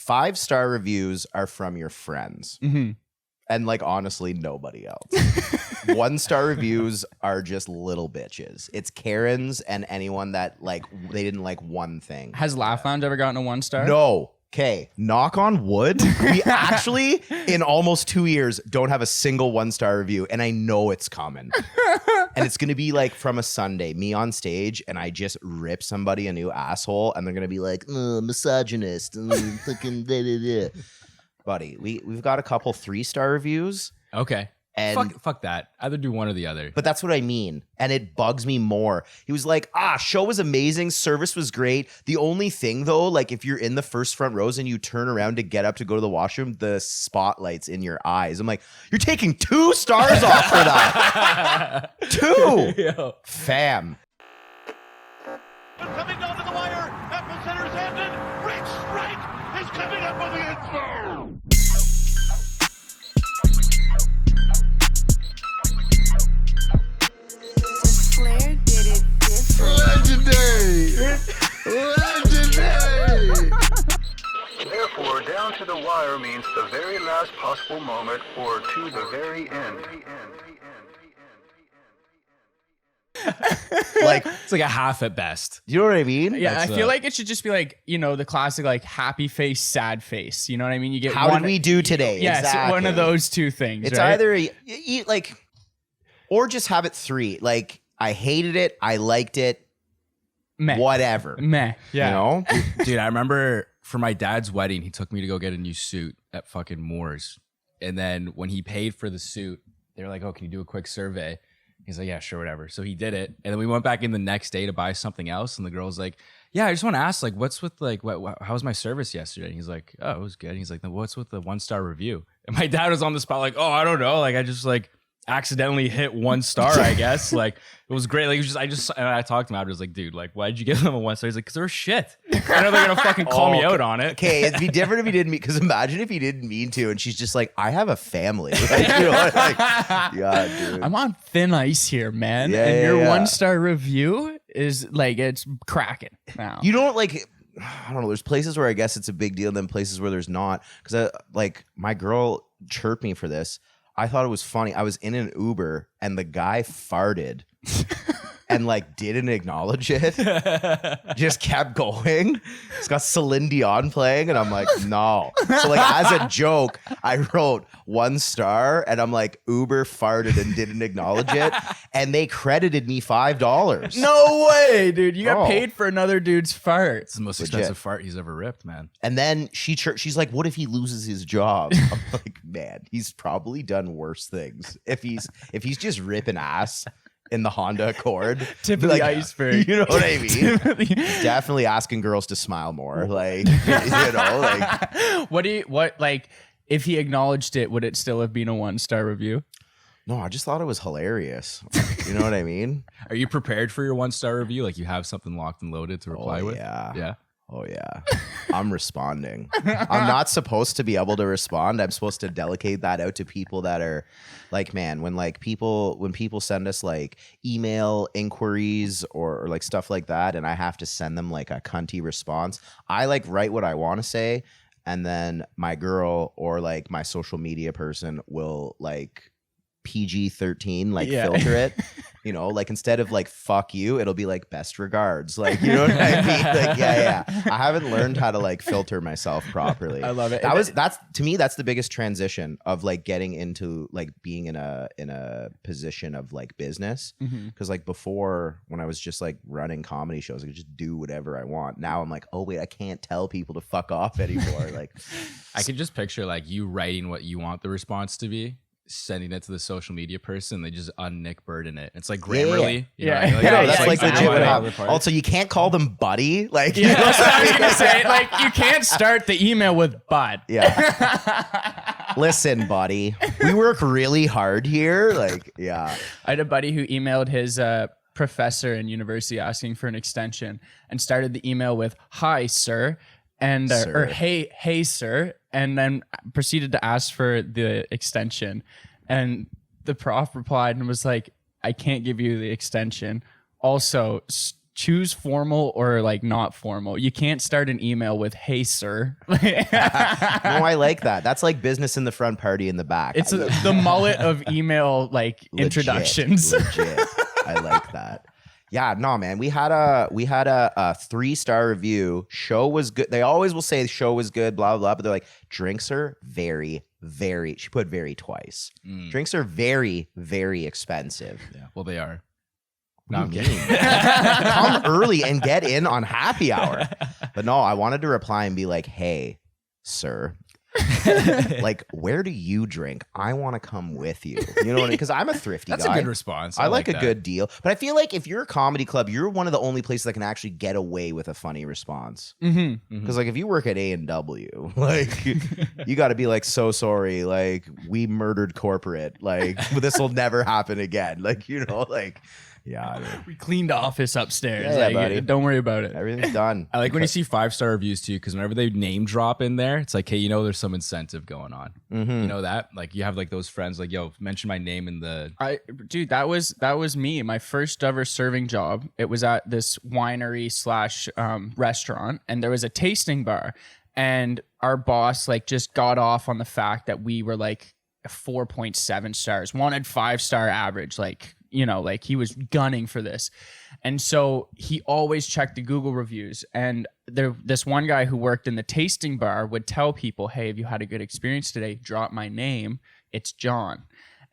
5-star reviews are from your friends. Mm-hmm. And like, honestly, nobody else. 1-star reviews are just little bitches. It's Karens and anyone that like, they didn't like one thing. Has Laugh Lounge ever gotten a 1-star? No. Okay, knock on wood. We actually, in almost 2 years, don't have a single 1-star review, and I know it's coming. And it's gonna be like from a Sunday, me on stage, and I just rip somebody a new asshole, and they're gonna be like, misogynist, fucking blah, blah, blah. Buddy, we've got a couple 3-star reviews. Okay. And fuck that. Either do one or the other. But that's what I mean. And it bugs me more. He was like, show was amazing. Service was great. The only thing though, like if you're in the first front rows and you turn around to get up to go to the washroom, the spotlight's in your eyes. I'm like, you're taking 2 stars off for that. 2. Yo. Fam. Coming down to the wire. Epicenters ended. Rich Strike is coming up on the end zone. Claire did it different. Legendary! Legendary! Therefore, down to the wire means the very last possible moment or to the very end. Like, It's like a half at best. you know what I mean? Yeah, That's I feel like it should just be like, you know, the classic like happy face, sad face. You know what I mean? You get How one, did we do today? Yes, Exactly. one of those two things. It's right? either like, or just have it 3. Like, I hated it. I liked it. meh. Whatever. Meh. Yeah. You know? Dude, I remember for my dad's wedding, he took me to go get a new suit at fucking Moore's. And then when he paid for the suit, they were like, oh, can you do a quick survey? He's like, yeah, sure, whatever. So he did it. And then we went back in the next day to buy something else. And the girl was like, yeah, I just want to ask, like, what's with, like, how was my service yesterday? And he's like, oh, it was good. And he's like, then what's with the 1-star review? And my dad was on the spot, like, oh, I don't know. Like, I just, like, accidentally hit 1 star, I guess. Like, it was great. Like, it was just, and I talked to him. I was like, dude, like, why'd you give them a 1-star? He's like, because they're shit. I know they're going to fucking call me out on it. Okay, it'd be different if he didn't mean, because imagine if he didn't mean to, and she's just like, I have a family. Like, you know, like, yeah, dude. I'm on thin ice here, man. Yeah, and yeah, your yeah. 1-star review is like, it's cracking now. You don't like, I don't know, there's places where I guess it's a big deal, and then places where there's not. Because like, my girl chirped me for this. I thought it was funny. I was in an Uber and the guy farted and like didn't acknowledge it. Just kept going. It's got Celine Dion playing and I'm like, no. So like as a joke, I wrote 1 star and I'm like, Uber farted and didn't acknowledge it. And they credited me $5. No way, dude. You got Oh. paid for another dude's fart. It's the most Legit. expensive fart he's ever ripped, man. And then she's like, what if he loses his job? I'm like, man, he's probably done worse things. If he's just ripping ass in the Honda Accord. Tip of the iceberg. You know what I mean? He's definitely asking girls to smile more. Like, you know, like, like, if he acknowledged it, would it still have been a 1-star review? no, I just thought it was hilarious. You know what I mean? Are you prepared for your 1-star review? Like, you have something locked and loaded to reply with? Yeah. Yeah. Oh yeah, I'm responding. I'm not supposed to be able to respond. I'm supposed to delegate that out to people that are like, man, when people send us like email inquiries or like stuff like that, and I have to send them like a cunty response, I like write what I want to say, and then my girl or like my social media person will like PG-13 like filter it, you know, like instead of like fuck you, it'll be like best regards, like, you know what I mean? Like, yeah, I haven't learned how to like filter myself properly. I love it. That's to me, that's the biggest transition of like getting into like being in a position of like business, because like before, when I was just like running comedy shows, I could just do whatever I want. Now I'm like, oh wait, I can't tell people to fuck off anymore. Like, I could just picture like you writing what you want the response to be, sending it to the social media person, they just un-Nick Bird in it. It's like Grammarly. You know what I mean? Yeah, no, yeah, that's like exactly. legit what Yeah. happened. Also, you can't call them buddy. Like, Yeah, you know what I I was mean? gonna say, like, you can't start the email with "bud." Yeah. Listen, buddy, we work really hard here. Like, yeah. I had a buddy who emailed his professor in university asking for an extension and started the email with "Hi, sir," and Sir. or "Hey, sir," and then proceeded to ask for the extension. And the prof replied and was like, "I can't give you the extension. Also, choose formal or like not formal. You can't start an email with "Hey, sir." No, I like that. That's like business in the front, party in the back. It's the mullet of email like Legit, introductions. Legit. I like that. Yeah, no, man. We had a 3-star review. Show was good. They always will say the show was good, blah, blah, blah. But they're like, drinks are very, very, she put very twice. Drinks are very, very expensive. Yeah, well, they are. No, I'm kidding. Come early and get in on happy hour. But no, I wanted to reply and be like, hey, sir. Like, where do you drink? I want to come with you. You know what I mean? Because I'm a thrifty That's guy. a good response. I like a that. good deal. But I feel like if you're a comedy club, you're one of the only places that can actually get away with a funny response. Because like if you work at A&W, like you got to be like, so sorry, like we murdered corporate, like this will never happen again. Like, you know, like, yeah, We cleaned the office upstairs. Yeah, like, buddy. don't worry about it. everything's done. I like when you see 5-star reviews too, because whenever they name drop in there, it's like, hey, you know, there's some incentive going on. You know that? Like you have like those friends, like, yo, mention my name in the. Dude, that was me. My first ever serving job. It was at this winery / restaurant, and there was a tasting bar, and our boss like just got off on the fact that we were like 4.7 stars, wanted 5-star average, like, you know, like he was gunning for this. And so he always checked the Google reviews. And this one guy who worked in the tasting bar would tell people, hey, have you had a good experience today? Drop my name. It's John.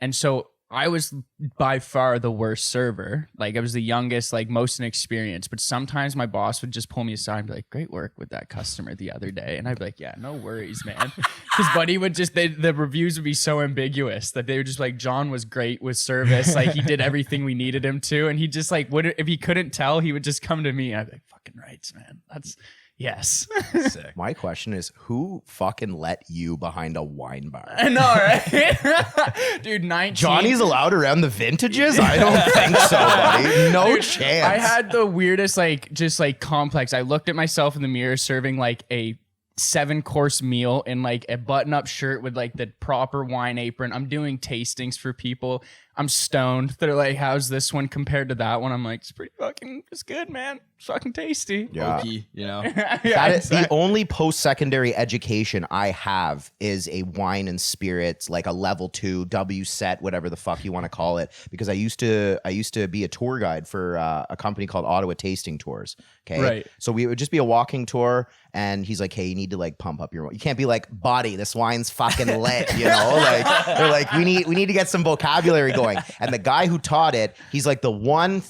And so I was by far the worst server. Like I was the youngest, like most inexperienced. But sometimes my boss would just pull me aside and be like, great work with that customer the other day. And I'd be like, yeah, no worries, man. Because Buddy would just, the reviews would be so ambiguous that they were just like, John was great with service. Like he did everything we needed him to. And he just like, if he couldn't tell, he would just come to me. And I'd be like, fucking rights, man. That's, yes. Sick. My question is, who fucking let you behind a wine bar? I know, right? Dude, 19. Johnny's allowed around the vintages? I don't think so, buddy. No chance. I had the weirdest, like, just like complex. I looked at myself in the mirror serving like a 7-course meal in like a button-up shirt with like the proper wine apron. I'm doing tastings for people. I'm stoned. They're like, how's this one compared to that one? I'm like, it's good, man. It's fucking tasty. Yeah. Low-key, you know? That is the only post-secondary education I have is a wine and spirits, like a level 2 W set, whatever the fuck you want to call it. Because I used to be a tour guide for a company called Ottawa Tasting Tours. Okay, Right. So we would just be a walking tour, and he's like, "Hey, you need to like pump up your. You can't be like, buddy, this wine's fucking lit, you know? Like they're like, we need to get some vocabulary going." And the guy who taught it, he's like, the one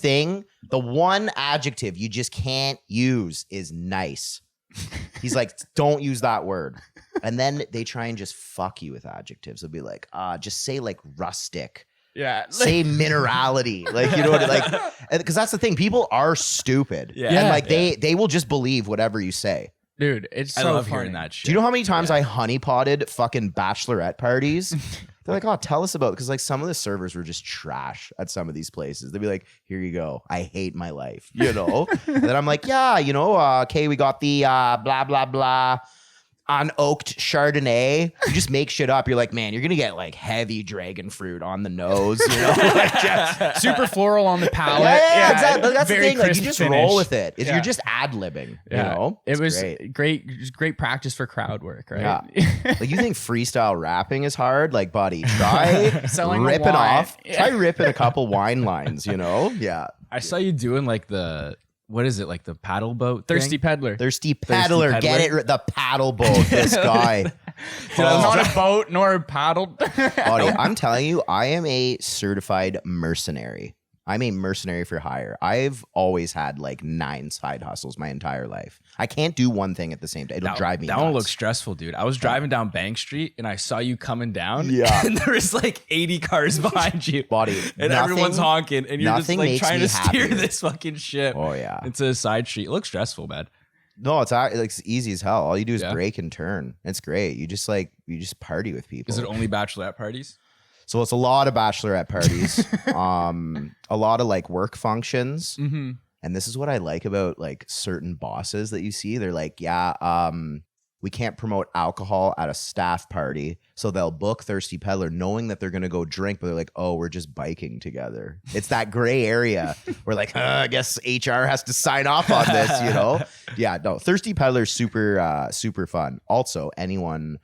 adjective you just can't use is nice. He's like, don't use that word. And then they try and just fuck you with adjectives. They'll be like, just say like rustic. Yeah. Say minerality. Like, you know what, like, because that's the thing. People are stupid. Yeah. And like they will just believe whatever you say. Dude, it's I so love funny. hearing that shit. Do you know how many times I honeypotted fucking bachelorette parties? They're like, oh, tell us about it. Because like some of the servers were just trash at some of these places. They'd be like, here you go. I hate my life, you know? And then I'm like, yeah, you know, okay, we got the blah, blah, blah. Unoaked Chardonnay. You just make shit up. You're like, man, you're gonna get like heavy dragon fruit on the nose, you know? Like, just, Super floral on the palate. yeah, exactly. That's the very thing. Like, you crisp just finish. roll with it. Yeah. You're just ad-libbing, you Yeah. know? It It's was great. great practice for crowd work, right? Yeah. Like, you think freestyle rapping is hard? Like, buddy, try Selling a ripping wine. off. Yeah. Try ripping a couple wine lines, you know? Yeah. I saw you doing like what is it, like the paddle boat Thirsty thing? peddler. Thirsty paddler. Get it? The paddle boat. This guy. Not a boat nor a paddle. Buddy, I'm telling you, I am a certified mercenary. I'm a mercenary for hire. I've always had like 9 side hustles my entire life. I can't do one thing at the same time. It'll drive me That nuts. one looks stressful, dude. I was driving down Bank Street and I saw you coming down. Yeah. And there was like 80 cars behind you. Buddy, And nothing- everyone's honking. And you're just nothing like makes trying me to steer happier. this fucking ship Oh, yeah. into a side street. It looks stressful, man. No, it's easy as hell. All you do is Yeah. brake and turn. It's great. You just party with people. Is it only bachelorette parties? So it's a lot of bachelorette parties, a lot of like work functions. Mm-hmm. And this is what I like about like certain bosses that you see. They're like, yeah, we can't promote alcohol at a staff party. So they'll book Thirsty Peddler knowing that they're going to go drink, but they're like, oh, we're just biking together. It's that gray area. We're like, I guess HR has to sign off on this, you know? Yeah, no, Thirsty Peddler's super, super fun. Also, anyone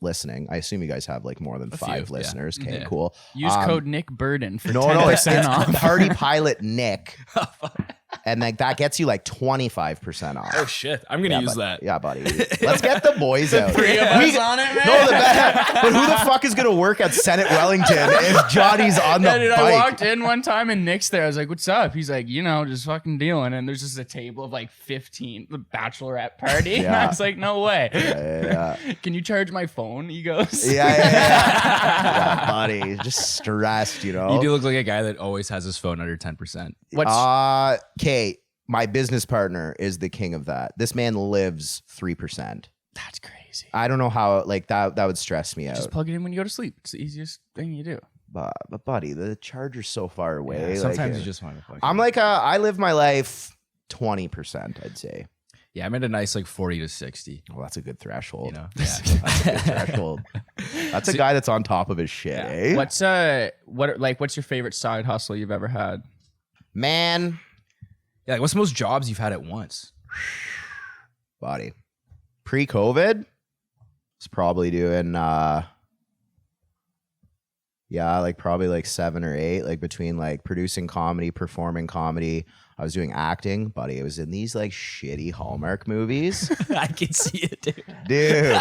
listening, I assume you guys have like more than 5 listeners. Okay, cool. Use code Nick Burden for no, it's 10% off. Party Pilot Nick. And like that gets you like 25% off. Oh shit, I'm gonna use that. Yeah, buddy. Let's get the boys out. Three of us on it, man. No, but who the fuck is gonna work at Senate Wellington if Johnny's on the Dude, bike? I walked in one time and Nick's there. I was like, "What's up?" He's like, "You know, just fucking dealing." And there's just a table of like 15, the bachelorette party. And I was like, "No way." Yeah. Can you charge my phone? He goes, Yeah, buddy. Just stressed, you know. You do look like a guy that always has his phone under 10%. What's okay. My business partner is the king of that. This man lives 3%. That's crazy. I don't know how like that would stress me out. Just plug it in when you go to sleep. It's the easiest thing you do. But buddy, the charger's so far away. Yeah, sometimes like, you just want to fucking... I'm like I live my life 20%, I'd say. Yeah, I'm at a nice like 40 to 60. Well, that's a good threshold. You know? That's a good threshold. That's a guy that's on top of his shit, eh? What's what's your favorite side hustle you've ever had? Man, Yeah, like, what's the most jobs you've had at once? buddy. Pre-COVID, was probably doing probably like 7 or 8, like between like producing comedy, performing comedy. I was doing acting, buddy. It was in these like shitty Hallmark movies. I can see it, Dude.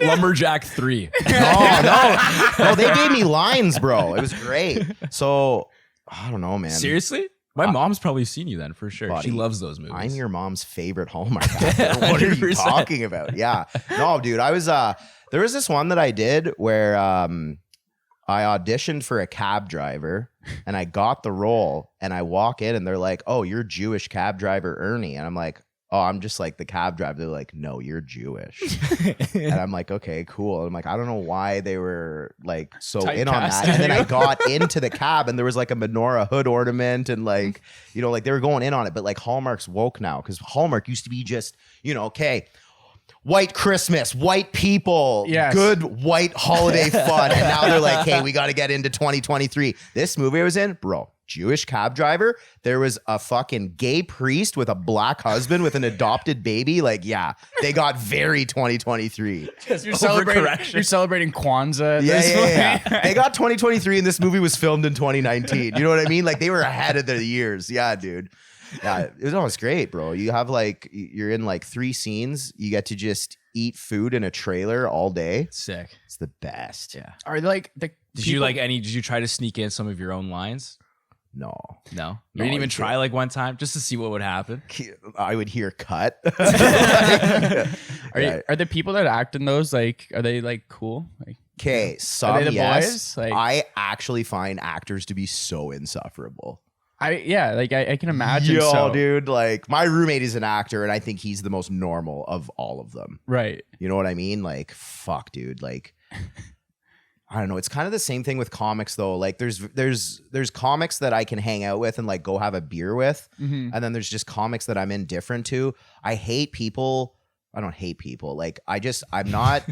Lumberjack 3. No, they gave me lines, bro. It was great. So, I don't know, man. Seriously? My mom's probably seen you then, for sure. Buddy, She loves those movies. I'm your mom's favorite Hallmark actor. What are you 100%. talking about? Yeah. No, dude, I was there was this one that I did where I auditioned for a cab driver and I got the role and I walk in and they're like, "Oh, you're Jewish cab driver Ernie." And I'm like, "Oh, I'm just like the cab driver." They're like, "No, you're Jewish." And I'm like, "Okay, cool." And I'm like, I don't know why they were like so in on that. And then I got into the cab and there was like a menorah hood ornament and like, you know, like they were going in on it. But like Hallmark's woke now because Hallmark used to be just, you know, okay, white Christmas, white people, Yes. good white holiday fun. And now they're like, hey, we got to get into 2023. This movie I was in, bro, Jewish cab driver. There was a fucking gay priest with a black husband with an adopted baby. Like, yeah, they got very 2023. You're celebrating Kwanzaa at this point. Yeah. They got 2023 and this movie was filmed in 2019. You know what I mean? Like they were ahead of their years. Yeah, dude. Yeah, it was almost great, bro. You have like, you're in like 3 scenes. You get to just eat food in a trailer all day. Sick. It's the best. Yeah. Are like the Did you try to sneak in some of your own lines? No. No. You No, didn't even you try like one time just to see what would happen? I would hear cut. Are the people that act in those like are they like cool? Like Okay, Are some they the yes. boys? Like- I actually find actors to be so insufferable. I can imagine. Yo, so. dude, like my roommate is an actor, and I think he's the most normal of all of them. Right. You know what I mean? Like, fuck, dude. Like, I don't know. It's kind of the same thing with comics, though. Like, there's comics that I can hang out with and like go have a beer with, and then there's just comics that I'm indifferent to. I hate people. I don't hate people. Like, I'm not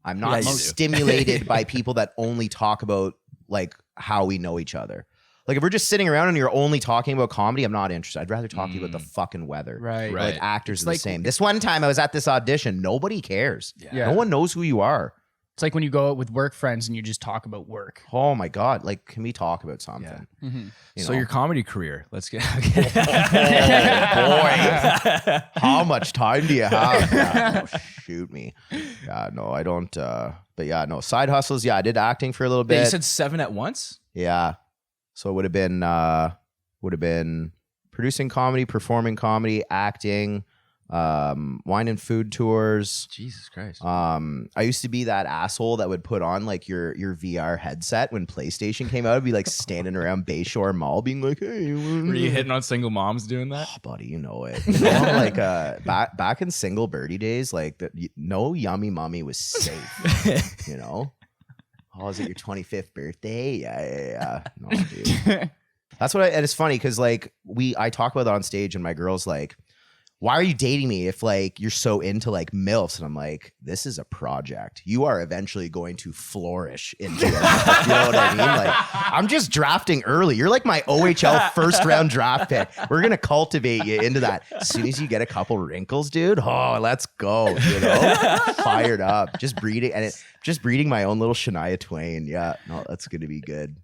Yeah, you do. stimulated by people that only talk about like how we know each other. Like if we're just sitting around and you're only talking about comedy, I'm not interested. I'd rather talk to you about the fucking weather. Right. Right. Like actors It's are the like- same. This one time I was at this audition. Nobody cares. Yeah. No one knows who you are. It's like when you go out with work friends and you just talk about work. Oh my God. Like, can we talk about something? You So know? your comedy career. Let's get boy. How much time do you have? Yeah, no, shoot me. Yeah, no, I don't. But yeah, no, side hustles. Yeah, I did acting for a little bit. You said 7 at once? Yeah. So it would have been producing comedy, performing comedy, acting, wine and food tours. Jesus Christ. I used to be that asshole that would put on like your VR headset when PlayStation came out. I'd be like standing around Bayshore Mall being like, hey, Were you hitting on single moms doing that? Oh, buddy, you know it. You know, like back in single birdie days, like no yummy mummy was safe. You know? Oh, is it your 25th birthday? Yeah. No, dude. That's what and it's funny because like I talk about it on stage and my girl's like, why are you dating me if like you're so into like MILFs? And I'm like, this is a project. You are eventually going to flourish into it. You know what I mean? Like, I'm just drafting early. You're like my OHL first round draft pick. We're going to cultivate you into that. As soon as you get a couple wrinkles, dude, oh, let's go. You know, fired up. Just breeding my own little Shania Twain. Yeah, no, that's going to be good.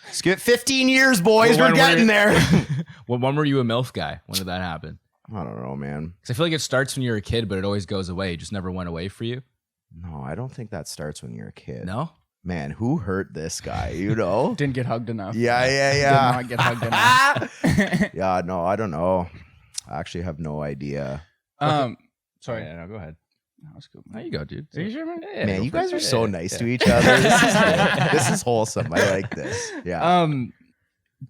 Let's get 15 years, boys. We're getting there. When were you a MILF guy? When did that happen? I don't know, man. Because I feel like it starts when you're a kid, but it always goes away. It just never went away for you. No, I don't think that starts when you're a kid. No? Man, who hurt this guy? You know? Didn't get hugged enough. Yeah. Did not get hugged enough. Yeah, no, I don't know. I actually have no idea. Sorry. Yeah, no, go ahead. That was cool. There you go, dude. Are you sure, man? Yeah, Man, go you for it. guys are so nice Yeah. to each other. This is wholesome. I like this. Yeah.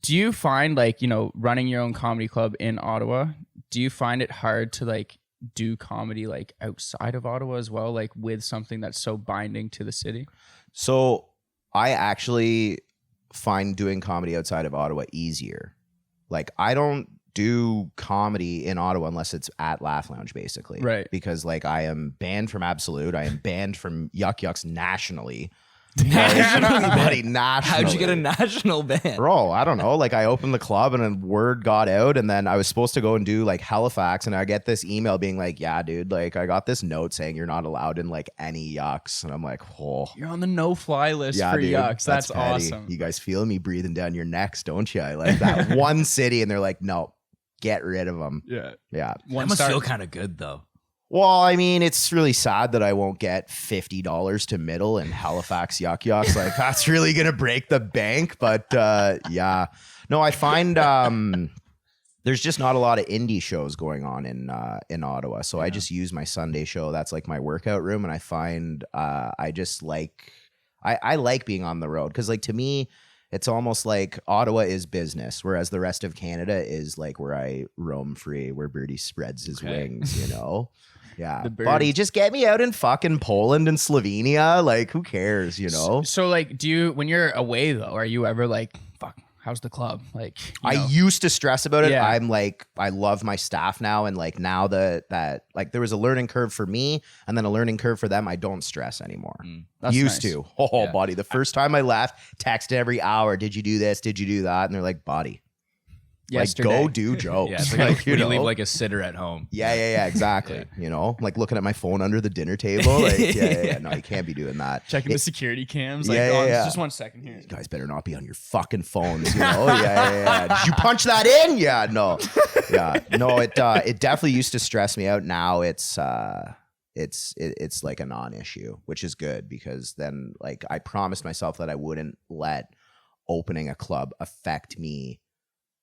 Do you find like, you know, running your own comedy club in Ottawa, do you find it hard to like do comedy like outside of Ottawa as well, like with something that's so binding to the city? So I actually find doing comedy outside of Ottawa easier. Like, I don't do comedy in Ottawa unless it's at Laugh Lounge, basically. Right. Because like I am banned from Absolute. I am banned from Yuck Yucks nationally. Nationally? Nationally. How'd you get a national ban? Bro, I don't know. Like, I opened the club and a word got out, and then I was supposed to go and do like Halifax, and I get this email being like, yeah, dude, like I got this note saying you're not allowed in like any yucks. And I'm like, oh. You're on the no-fly list Yeah, for dude, yucks. That's petty. awesome. You guys feel me breathing down your necks, don't you? I like that one city, and they're like, no, get rid of them. Yeah. Yeah. That must feel kind of good, though. Well, I mean, it's really sad that I won't get $50 to middle in Halifax Yuck Yucks. Like, that's really going to break the bank. But yeah, no, I find there's just not a lot of indie shows going on in Ottawa. So I just use my Sunday show. That's like my workout room. And I find I just like, I like being on the road. Because like to me, it's almost like Ottawa is business, whereas the rest of Canada is like where I roam free, where Birdie spreads his wings, you know? Yeah. Buddy, just get me out in fucking Poland and Slovenia. Like, who cares, you know? So like, do you, when you're away though, are you ever like, fuck, how's the club? Like, I used to stress about it. Yeah. I'm like, I love my staff now. And like now that like there was a learning curve for me and then a learning curve for them, I don't stress anymore. That's Used nice. to. Oh, buddy. The first time I left, text every hour. Did you do this? Did you do that? And they're like, buddy, yesterday. like go do jokes. Yeah, it's like, like when you leave like a sitter at home. Yeah, exactly. You know, like looking at my phone under the dinner table. Like, yeah. No, you can't be doing that. Checking the security cams. Like, Yeah. just 1 second here. You guys better not be on your fucking phones, you know? Yeah. Did you punch that in? Yeah, no. Yeah. No, it definitely used to stress me out. Now it's like a non-issue, which is good because then like I promised myself that I wouldn't let opening a club affect me,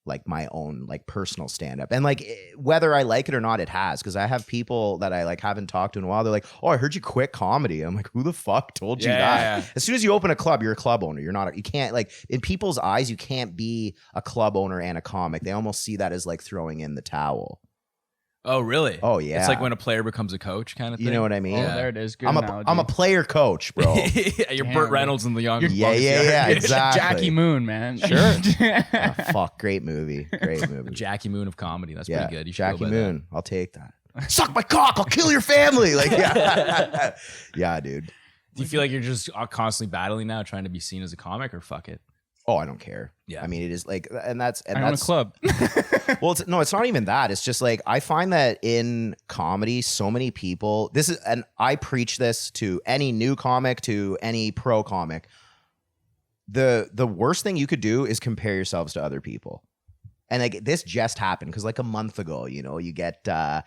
like my own like personal stand-up. And like whether I like it or not, it has, because I have people that I like haven't talked to in a while. They're like, oh, I heard you quit comedy. I'm like, who the fuck told you that? Yeah. As soon as you open a club, you're a club owner. You can't, like, in people's eyes, you can't be a club owner and a comic. They almost see that as like throwing in the towel. Oh, really? Oh, yeah. It's like when a player becomes a coach kind of thing. You know what I mean? Oh, Yeah. there it is. Good I'm analogy. a player coach, bro. Yeah, you're Damn, Burt Reynolds in the young. Yeah, exactly. Jackie Moon, man. Sure. Oh, fuck, great movie. Jackie Moon of comedy. That's Yeah, pretty good. You should Jackie go by Moon. I'll take that. Suck my cock. I'll kill your family. Like, yeah. Yeah, dude. that. Do you feel like you're just constantly battling now, trying to be seen as a comic, or fuck it? Oh, I don't care. Yeah. I mean, it is like, and that's I own a club. well, it's not even that. It's just like, I find that in comedy, so many people, and I preach this to any new comic, to any pro comic. The worst thing you could do is compare yourselves to other people. And like this just happened because like a month ago, you know, you get the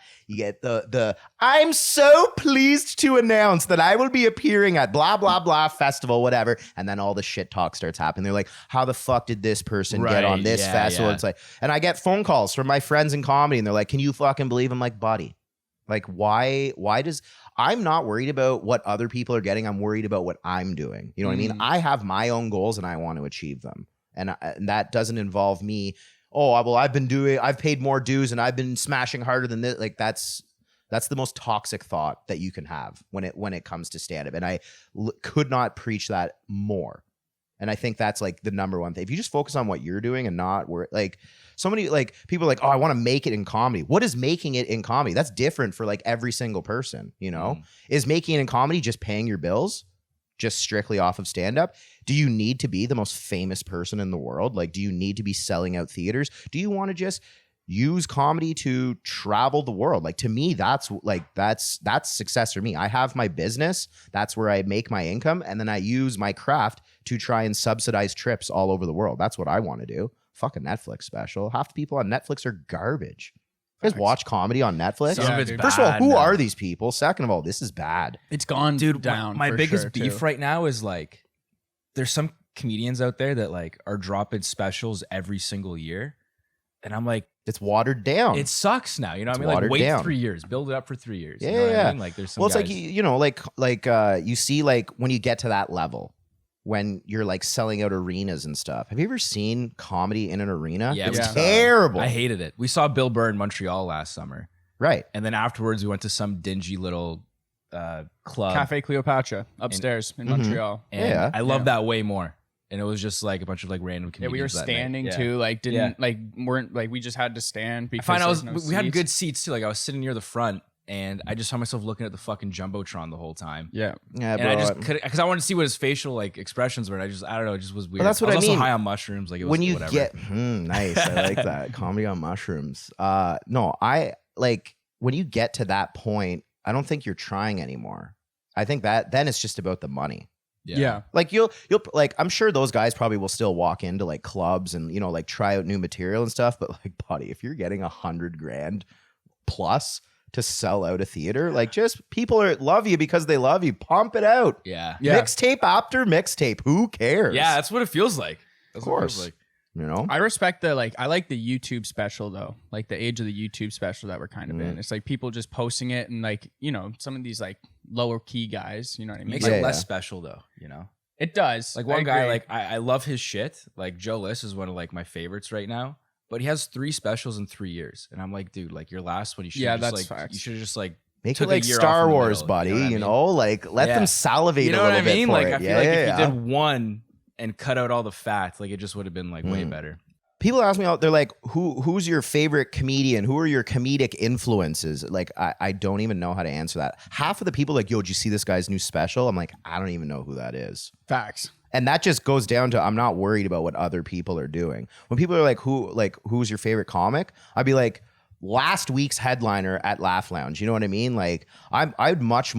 I'm so pleased to announce that I will be appearing at blah blah blah festival, whatever, and then all the shit talk starts happening. They're like, how the fuck did this person get on Right, this yeah, festival? yeah. It's like, and I get phone calls from my friends in comedy, and they're like, can you fucking believe? I'm like, buddy, like why does I'm not worried about what other people are getting. I'm worried about what I'm doing. You know what I mean? I have my own goals and I want to achieve them, and that doesn't involve me. Oh, well, I've paid more dues and I've been smashing harder than this. Like that's the most toxic thought that you can have when it comes to stand-up. And I could not preach that more. And I think that's like the number one thing. If you just focus on what you're doing and not where like so many like people are like, oh, I want to make it in comedy. What is making it in comedy? That's different for like every single person, you know? Is making it in comedy just paying your bills? Just strictly off of stand-up? Do you need to be the most famous person in the world? Like, do you need to be selling out theaters? Do you want to just use comedy to travel the world? Like, to me, that's success for me. I have my business. That's where I make my income. And then I use my craft to try and subsidize trips all over the world. That's what I want to do. Fuck a Netflix special. Half the people on Netflix are garbage. You guys watch comedy on Netflix? Some of it's First of all, bad who now. are these people? Second of all, this is bad. It's gone Dude, down. my for biggest sure, beef too. right now is like, there's some comedians out there that like are dropping specials every single year. And I'm like, It's watered down. it sucks now. You know what I It's mean? Like, watered wait down. 3 years, build it up for 3 years. Yeah, You know what yeah. I mean? Like, there's some well, it's guys, like you know, like you see, like when you get to that level, when you're like selling out arenas and stuff. Have you ever seen comedy in an arena? Yeah, It's we saw- terrible. I hated it. We saw Bill Burr in Montreal last summer. Right. And then afterwards, we went to some dingy little club. Cafe Cleopatra upstairs in Montreal. And Yeah. I love that way more. And it was just like a bunch of like random Yeah, comedians. we were that night. standing Yeah. too. Like Yeah. weren't like we just had to stand I because find there's no we had seats. good seats too. Like I was sitting near the front, and I just found myself looking at the fucking jumbotron the whole time. Yeah. Yeah, And bro. I just couldn't, because I wanted to see what his facial like expressions were. And I don't know, it just was weird. that's what I I was mean. also high on mushrooms. Like it was when you whatever. get nice, I like that comedy on mushrooms. No, I like when you get to that point. I don't think you're trying anymore. I think that then it's just about the money. Yeah. Like you'll like I'm sure those guys probably will still walk into like clubs and you know like try out new material and stuff. But like, buddy, if you're getting $100,000 plus to sell out a theater, like just people love you because they love you. Pump it out. Yeah. Yeah. Mixtape after mixtape. Who cares? Yeah, that's what it feels like. That's Of what it feels course. like. You know. I respect I like the YouTube special though, like the age of the YouTube special that we're kind of in. It's like people just posting it and like, you know, some of these like lower key guys, you know what I mean? Makes Like, it Yeah, less yeah. special though, you know? it does. Like I one guy, agree. like I love his shit. Like Joe List is one of like my favorites right now. But he has 3 specials in 3 years. And I'm like, dude, like your last one, you should Yeah, have just that's like facts. you should have just like Make took it like a year off Star in the Wars, middle, buddy. you know what I You mean? know, like let Yeah. them salivate You know a what little I bit mean? for Like it. I feel Yeah, like yeah, if yeah. you did one and cut out all the fat, like it just would have been like way better. People ask me out, they're like, who's your favorite comedian? Who are your comedic influences? Like, I don't even know how to answer that. Half of the people like, yo, did you see this guy's new special? I'm like, I don't even know who that is. facts. And that just goes down to I'm not worried about what other people are doing. When people are like, who's your favorite comic? I'd be like, last week's headliner at Laugh Lounge. You know what I mean? Like I'd much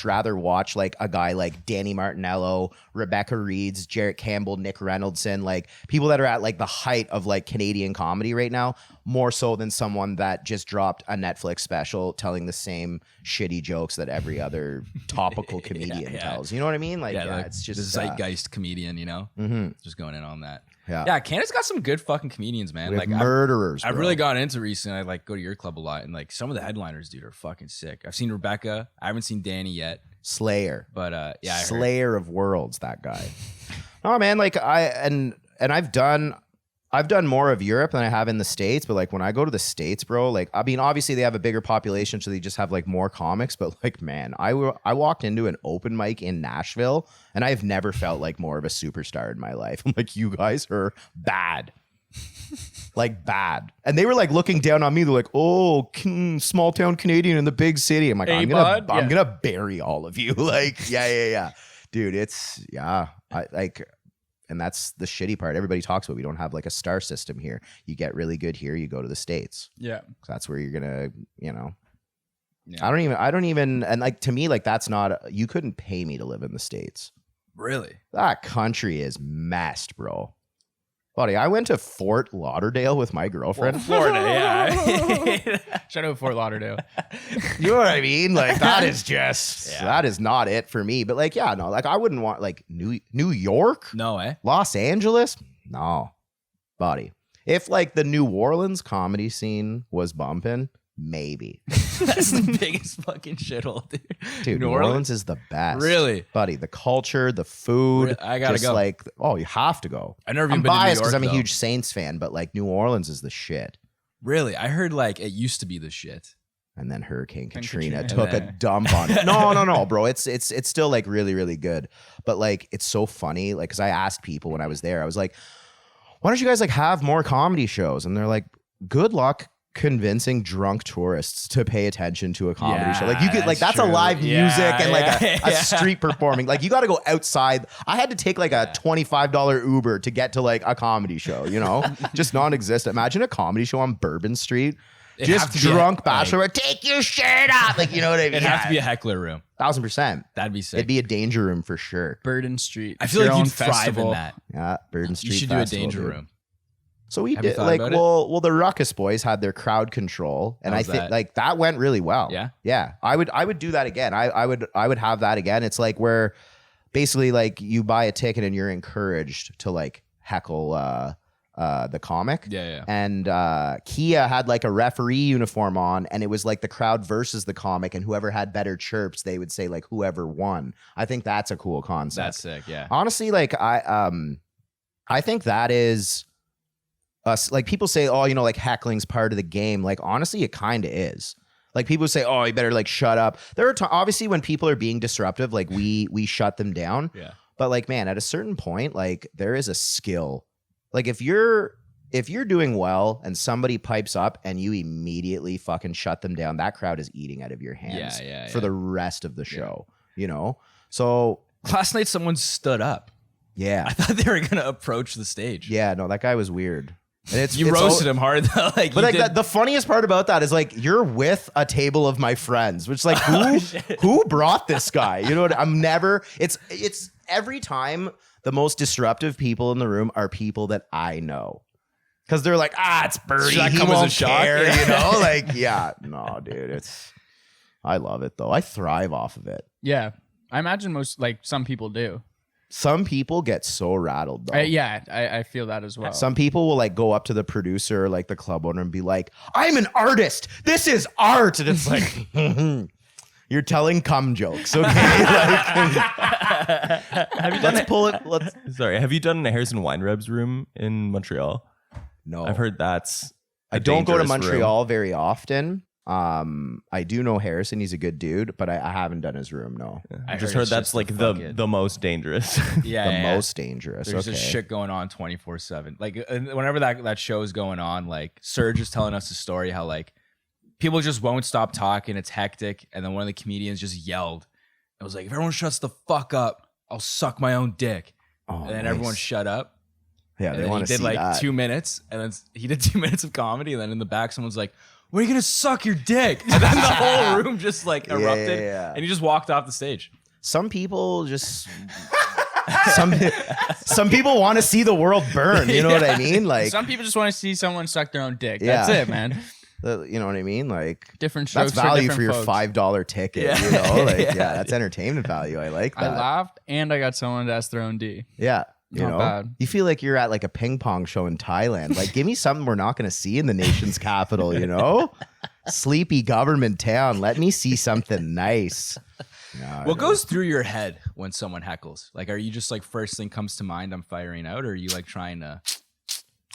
rather watch like a guy like Danny Martinello, Rebecca Reeds, Jarrett Campbell, Nick Reynoldson, like people that are at like the height of like Canadian comedy right now, more so than someone that just dropped a Netflix special telling the same shitty jokes that every other topical comedian yeah. tells. You know what I mean? Like, Like it's just the zeitgeist comedian, you know? mhm. Just going in on that. Yeah. Yeah, Canada's got some good fucking comedians, man. We have Like murderers. I've bro. really gotten into recently. I like go to your club a lot, and like some of the headliners, dude, are fucking sick. I've seen Rebecca. I haven't seen Danny yet, Slayer. but yeah, I heard. Slayer of Worlds, that guy. Oh man, like I've done more of Europe than I have in the States, but like when I go to the States, bro, like I mean, obviously they have a bigger population, so they just have like more comics, but like man, I walked into an open mic in Nashville and I've never felt like more of a superstar in my life. I'm like, you guys are bad. Like bad. And they were like looking down on me. They're like, oh, small town Canadian in the big city. I'm like, Hey, I'm bud. gonna bury all of you. Like, yeah. Dude, it's and that's the shitty part. Everybody talks about we don't have like a star system here. You get really good here, you go to the States. Yeah. That's where you're gonna, you know. Yeah. I don't even and like to me, like that's not you couldn't pay me to live in the States. Really? That country is messed, bro. Buddy, I went to Fort Lauderdale with my girlfriend. Florida, yeah. Shout out Fort Lauderdale. You know what I mean? Like that is just that is not it for me. But like, yeah, no, like I wouldn't want like New York, No, eh? Los Angeles. No, buddy. If like the New Orleans comedy scene was bumping, maybe. That's the biggest fucking shithole, dude. Dude, New Orleans is the best. Really? Buddy, the culture, the food. I gotta just go. like, oh, you have to go. I've never even I'm been to New biased because York, I'm a though. huge Saints fan, but like New Orleans is the shit. Really? I heard like it used to be the shit. And then Hurricane Katrina Katrina. took a dump on it. No, bro. It's still like really, really good. But like, it's so funny. Like, cause I asked people when I was there, I was like, why don't you guys like have more comedy shows? And they're like, good luck convincing drunk tourists to pay attention to a comedy show. Like you could like, that's a true. live music and like a yeah. street performing. Like you got to go outside. I had to take like a $25 Uber to get to like a comedy show, you know, just non-existent. Imagine a comedy show on Bourbon Street. It'd Just have to be drunk like- bachelor, take your shirt off. Like, you know what I mean? It'd have to be a heckler room. 1,000%. That'd be sick. It'd be a danger room for sure. Burden Street. I feel Your like own you'd thrive festival. in that. Yeah, Burden Street. You should Festival, do a danger dude. room. So we Have you did thought like, about it? well, the Ruckus Boys had their crowd control, and I How's think that? like that went really well. Yeah? yeah. I would do that again. I would have that again. It's like where basically like you buy a ticket and you're encouraged to like heckle the comic. Yeah. And Kia had like a referee uniform on, and it was like the crowd versus the comic, and whoever had better chirps, they would say like whoever won. I think that's a cool concept. That's sick. Yeah. Honestly, like I think that is us. Like people say, oh, you know, like heckling's part of the game. Like honestly, it kind of is. Like people say, oh, you better like shut up. There are obviously when people are being disruptive, like we shut them down. Yeah. But like, man, at a certain point, like there is a skill. Like if you're doing well and somebody pipes up and you immediately fucking shut them down, that crowd is eating out of your hands for the rest of the show, you know? So Last night, someone stood up. yeah. I thought they were gonna approach the stage. Yeah, no, that guy was weird. And it's You roasted him hard though. Like, But like the funniest part about that is like you're with a table of my friends, which like who brought this guy? You know what? It's every time the most disruptive people in the room are people that I know. Cause they're like, it's Birdie. Should that He come as a won't shock? care, Yeah. you know? Like, yeah, no, dude. I love it though. I thrive off of it. Yeah. I imagine some people do. Some people get so rattled though. I feel that as well. Some people will like go up to the producer or like the club owner and be like, I'm an artist. This is art. And it's like, you're telling cum jokes. Okay. Let's pull it. Sorry, have you done a Harrison Wine Reb's room in Montreal? No, I've heard that's. I don't go to dangerous Montreal very often. I do know Harrison. He's a good dude, but I haven't done his room. No, I just heard that's like the most dangerous. yeah, most dangerous. There's okay. just shit going on 24/7. Like whenever that show is going on, like Serge is telling us a story how like people just won't stop talking. It's hectic, and then one of the comedians just yelled. It was like, if everyone shuts the fuck up, I'll suck my own dick. Oh, And then nice. everyone shut up. Yeah, And they then want he to did see like that. 2 minutes, and then he did 2 minutes of comedy, and then in the back, someone's like, "When are you gonna suck your dick?" And then the whole room just like erupted, yeah. and he just walked off the stage. Some people just. Some people want to see the world burn. You know what I mean? Like, Some people just want to see someone suck their own dick. Yeah. That's it, man. you know what I mean? Like, Different that's strokes value for for your different folks. $5 ticket. Yeah. You know, like, Yeah, that's entertainment value. I like I that. laughed and I got someone to ask their own D. Yeah. You Not know, bad. you feel like you're at like a ping pong show in Thailand. Like, give me something we're not going to see in the nation's capital, you know? Sleepy government town. Let me see something nice. No, What goes through your head when someone heckles? Like, are you just like first thing comes to mind, I'm firing out, or are you like trying to?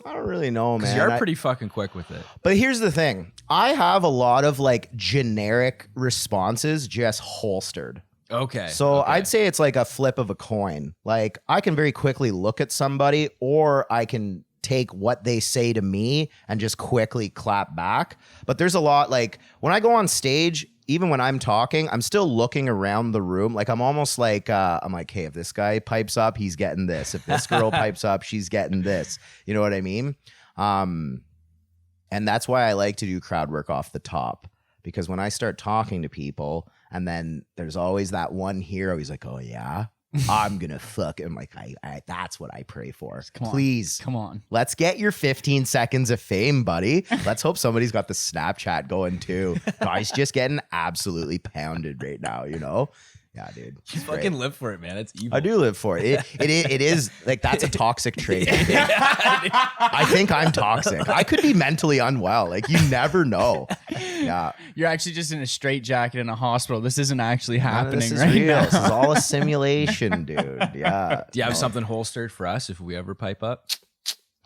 I don't really know, Because man. you're pretty fucking quick with it. But here's the thing. I have a lot of like generic responses just holstered. Okay. So okay. I'd say it's like a flip of a coin. Like I can very quickly look at somebody, or I can take what they say to me and just quickly clap back. But there's a lot like when I go on stage, even when I'm talking, I'm still looking around the room. Like I'm almost like, I'm like, hey, if this guy pipes up, he's getting this. If this girl pipes up, she's getting this. You know what I mean? And that's why I like to do crowd work off the top. Because when I start talking to people, and then there's always that one hero, he's like, oh yeah, I'm gonna fuck. I'm like, I that's what I pray for. Come on. Please, Come on. let's get your 15 seconds of fame, buddy. Let's hope somebody's got the Snapchat going too. Guy's just getting absolutely pounded right now, you know? Yeah, dude. You fucking live for it, man. It's evil. I do live for it. It is like that's a toxic trait. I think I'm toxic. I could be mentally unwell. Like you never know. Yeah. You're actually just in a straitjacket in a hospital. This isn't actually None of happening this is right real. now. This is all a simulation, dude. Yeah. Do you have No. something holstered for us if we ever pipe up?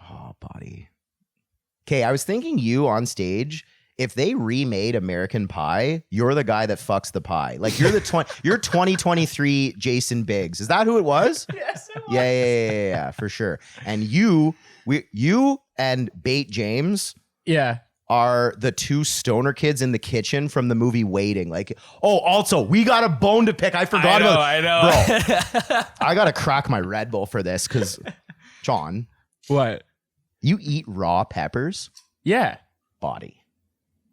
Oh, buddy. Okay, I was thinking you on stage. if they remade American Pie, you're the guy that fucks the pie. Like you're you're 2023 Jason Biggs. Is that who it was? Yes, it was. Yeah, for sure. And you and Bate James Yeah. are the two stoner kids in the kitchen from the movie Waiting. Like, oh, also, we got a bone to pick. I forgot about I know. Bro, I got to crack my Red Bull for this because, John, What? you eat raw peppers? Yeah. Body.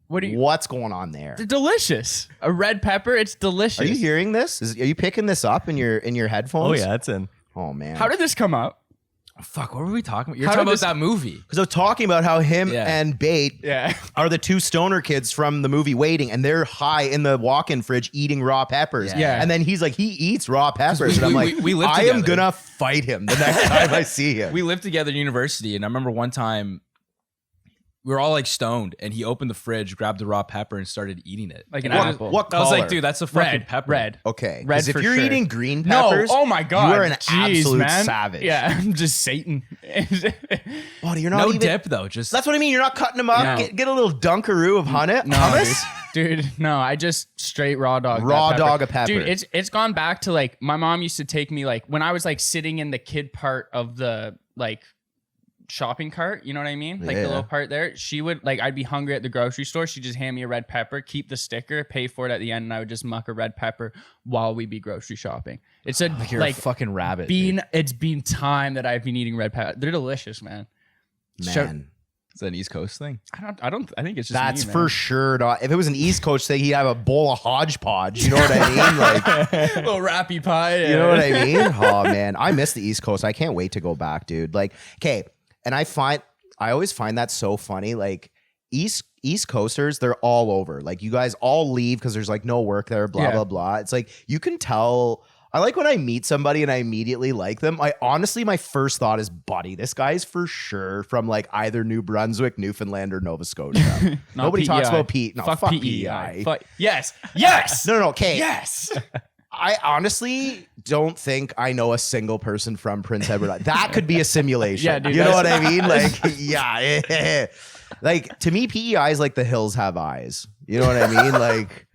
What do you? What's going on there? They're delicious. A red pepper. It's delicious. Are you hearing this? Are you picking this up in your headphones? Oh yeah, it's in. Oh, man. How did this come up? Fuck, what were we talking about? You're How talking did about that movie. Because I was talking about how him Yeah. and Bate Yeah. are the two stoner kids from the movie Waiting, and they're high in the walk-in fridge eating raw peppers. Yeah. And then he's like, he eats raw peppers. And I'm like, we live I am together. gonna fight him the next time I see him. We lived together in university, and I remember one time we were all like stoned, and he opened the fridge, grabbed a raw pepper, and started eating it. Like an What- apple. what I was like, color? dude, that's a fucking Red. pepper. Red. Okay. Red 'Cause if for you're sure. eating green No. peppers, Oh my god. you are an Jeez, absolute man. savage. Yeah. I'm just Satan. Buddy, you're not No even, dip though. Just That's what I mean. You're not cutting them up. No. Get a little dunkaroo of hummus. Dude, no, I just straight raw dog. Raw that pepper. dog a pepper. Dude, it's gone back to like my mom used to take me like when I was like sitting in the kid part of the like shopping cart, you know what I mean? Like Yeah. the little part there. She would like I'd be hungry at the grocery store. She'd just hand me a red pepper, keep the sticker, pay for it at the end, and I would just muck a red pepper while we'd be grocery shopping. It's a you're like a fucking rabbit. it's been time that I've been eating red pepper. They're delicious, man. Man, It's an East Coast thing. I think it's just that's me, for man. sure. Not, if it was an East Coast thing, he'd have a bowl of hodgepodge. You know what I mean? Like, little rappy pie. you know what I mean? Oh man, I miss the East Coast. I can't wait to go back, dude. Like, okay, and I always find that so funny. Like East Coasters, they're all over. Like you guys all leave because there's like no work there. Blah Yeah. blah blah. It's like you can tell. I like when I meet somebody and I immediately like them. I honestly, my first thought is, buddy, this guy's for sure from like either New Brunswick, Newfoundland, or Nova Scotia. Not Nobody talks PEI. about Pete. No, fuck PEI. Yes. Yes. No. Okay. Yes. I honestly don't think I know a single person from Prince Edward Island. That could be a simulation. Yeah, dude, you know what that's- I mean? Like, yeah. Like, to me, PEI is like the hills have eyes. You know what I mean? Like,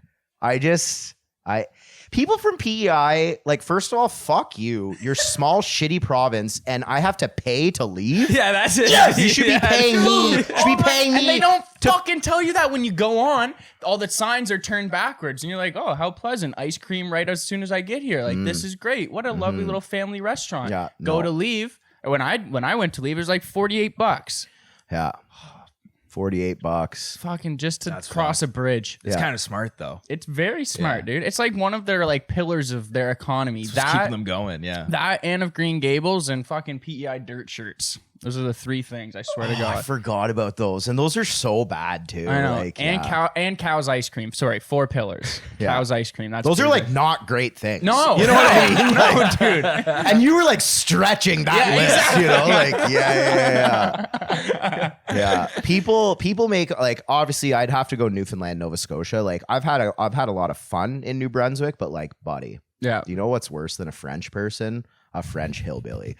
people from PEI, like, first of all, fuck you. You're small, shitty province, and I have to pay to leave? Yeah, that's it. Yes, you should be paying me. You should be paying me. And they don't fucking tell you that when you go on. All the signs are turned backwards, and you're like, "Oh, how pleasant! Ice cream right as soon as I get here. Like this is great. What a lovely little family restaurant." Yeah, Go no. to leave. When I went to leave, it was like $48. Yeah. $48. Fucking just to cross a bridge. It's Yeah. kind of smart though. It's very smart, dude. It's like one of their like pillars of their economy. Just keeping them going. Yeah. That and of Green Gables and fucking PEI dirt shirts. Those are the three things. I swear to I God. forgot about those. And those are so bad, too. I know. Like, and yeah. cow's ice cream. Sorry, 4 pillars. Yeah. Cow's ice cream. That's Those are pretty like good. not great things. No. You know what I mean? No, Like, dude. and you were like stretching that list, you know? Like, yeah. Yeah. People make like, obviously I'd have to go Newfoundland, Nova Scotia. Like I've had a lot of fun in New Brunswick, but like, buddy, Yeah. you know what's worse than a French person? A French hillbilly.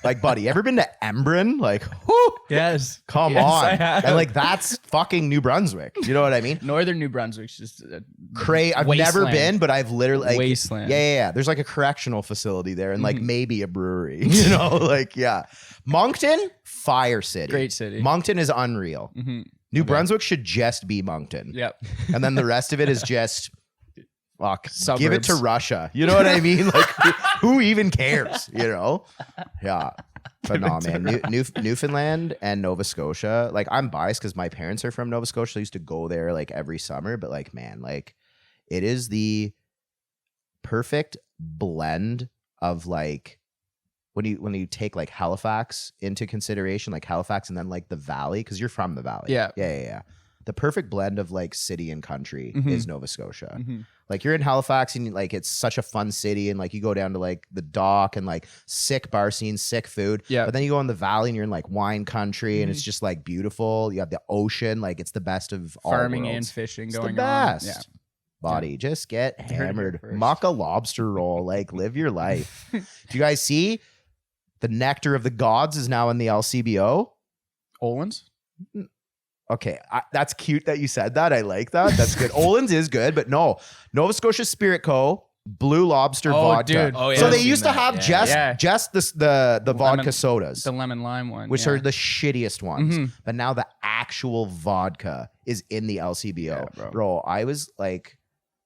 Like, buddy, ever been to Embrun? Like, whoo, Yes. come Yes, on. I have. And like, that's fucking New Brunswick. You know what I mean? Northern New Brunswick's just I've never wasteland. been, but I've literally like, Wasteland. Yeah. There's like a correctional facility there and like maybe a brewery, you know, like, yeah. Moncton, fire city. Great city. Moncton is unreal. New Brunswick should just be Moncton. Yep. And then the rest of it is just, fuck, Suburbs. give it to Russia. You know what I mean? Like, who even cares, you know? Yeah. But no, man, Newfoundland and Nova Scotia, like I'm biased because my parents are from Nova Scotia. I used to go there like every summer, but like, man, like it is the perfect blend of like when you take like Halifax into consideration, like Halifax and then like the valley, because you're from the valley. Yeah. The perfect blend of like city and country is Nova Scotia. Like you're in Halifax and like it's such a fun city and like you go down to like the dock and like sick bar scene, sick food. Yeah. But then you go in the valley and you're in like wine country and it's just like beautiful. You have the ocean, like it's the best of all Farming worlds. and fishing It's going the best. on. Yeah. Body, just get Heard it hammered. here first. Muck a lobster roll, like live your life. Do you guys see the nectar of the gods is now in the LCBO? Olins? Okay, that's cute that you said that. I like that. That's good. Olin's is good, but no. Nova Scotia Spirit Co. Blue Lobster vodka. Dude. Oh, yeah, So I've they seen used to that. have Yeah. just the vodka sodas, The lemon lime one. which are the shittiest ones. Mhm. But now the actual vodka is in the LCBO. Yeah, bro, I was like,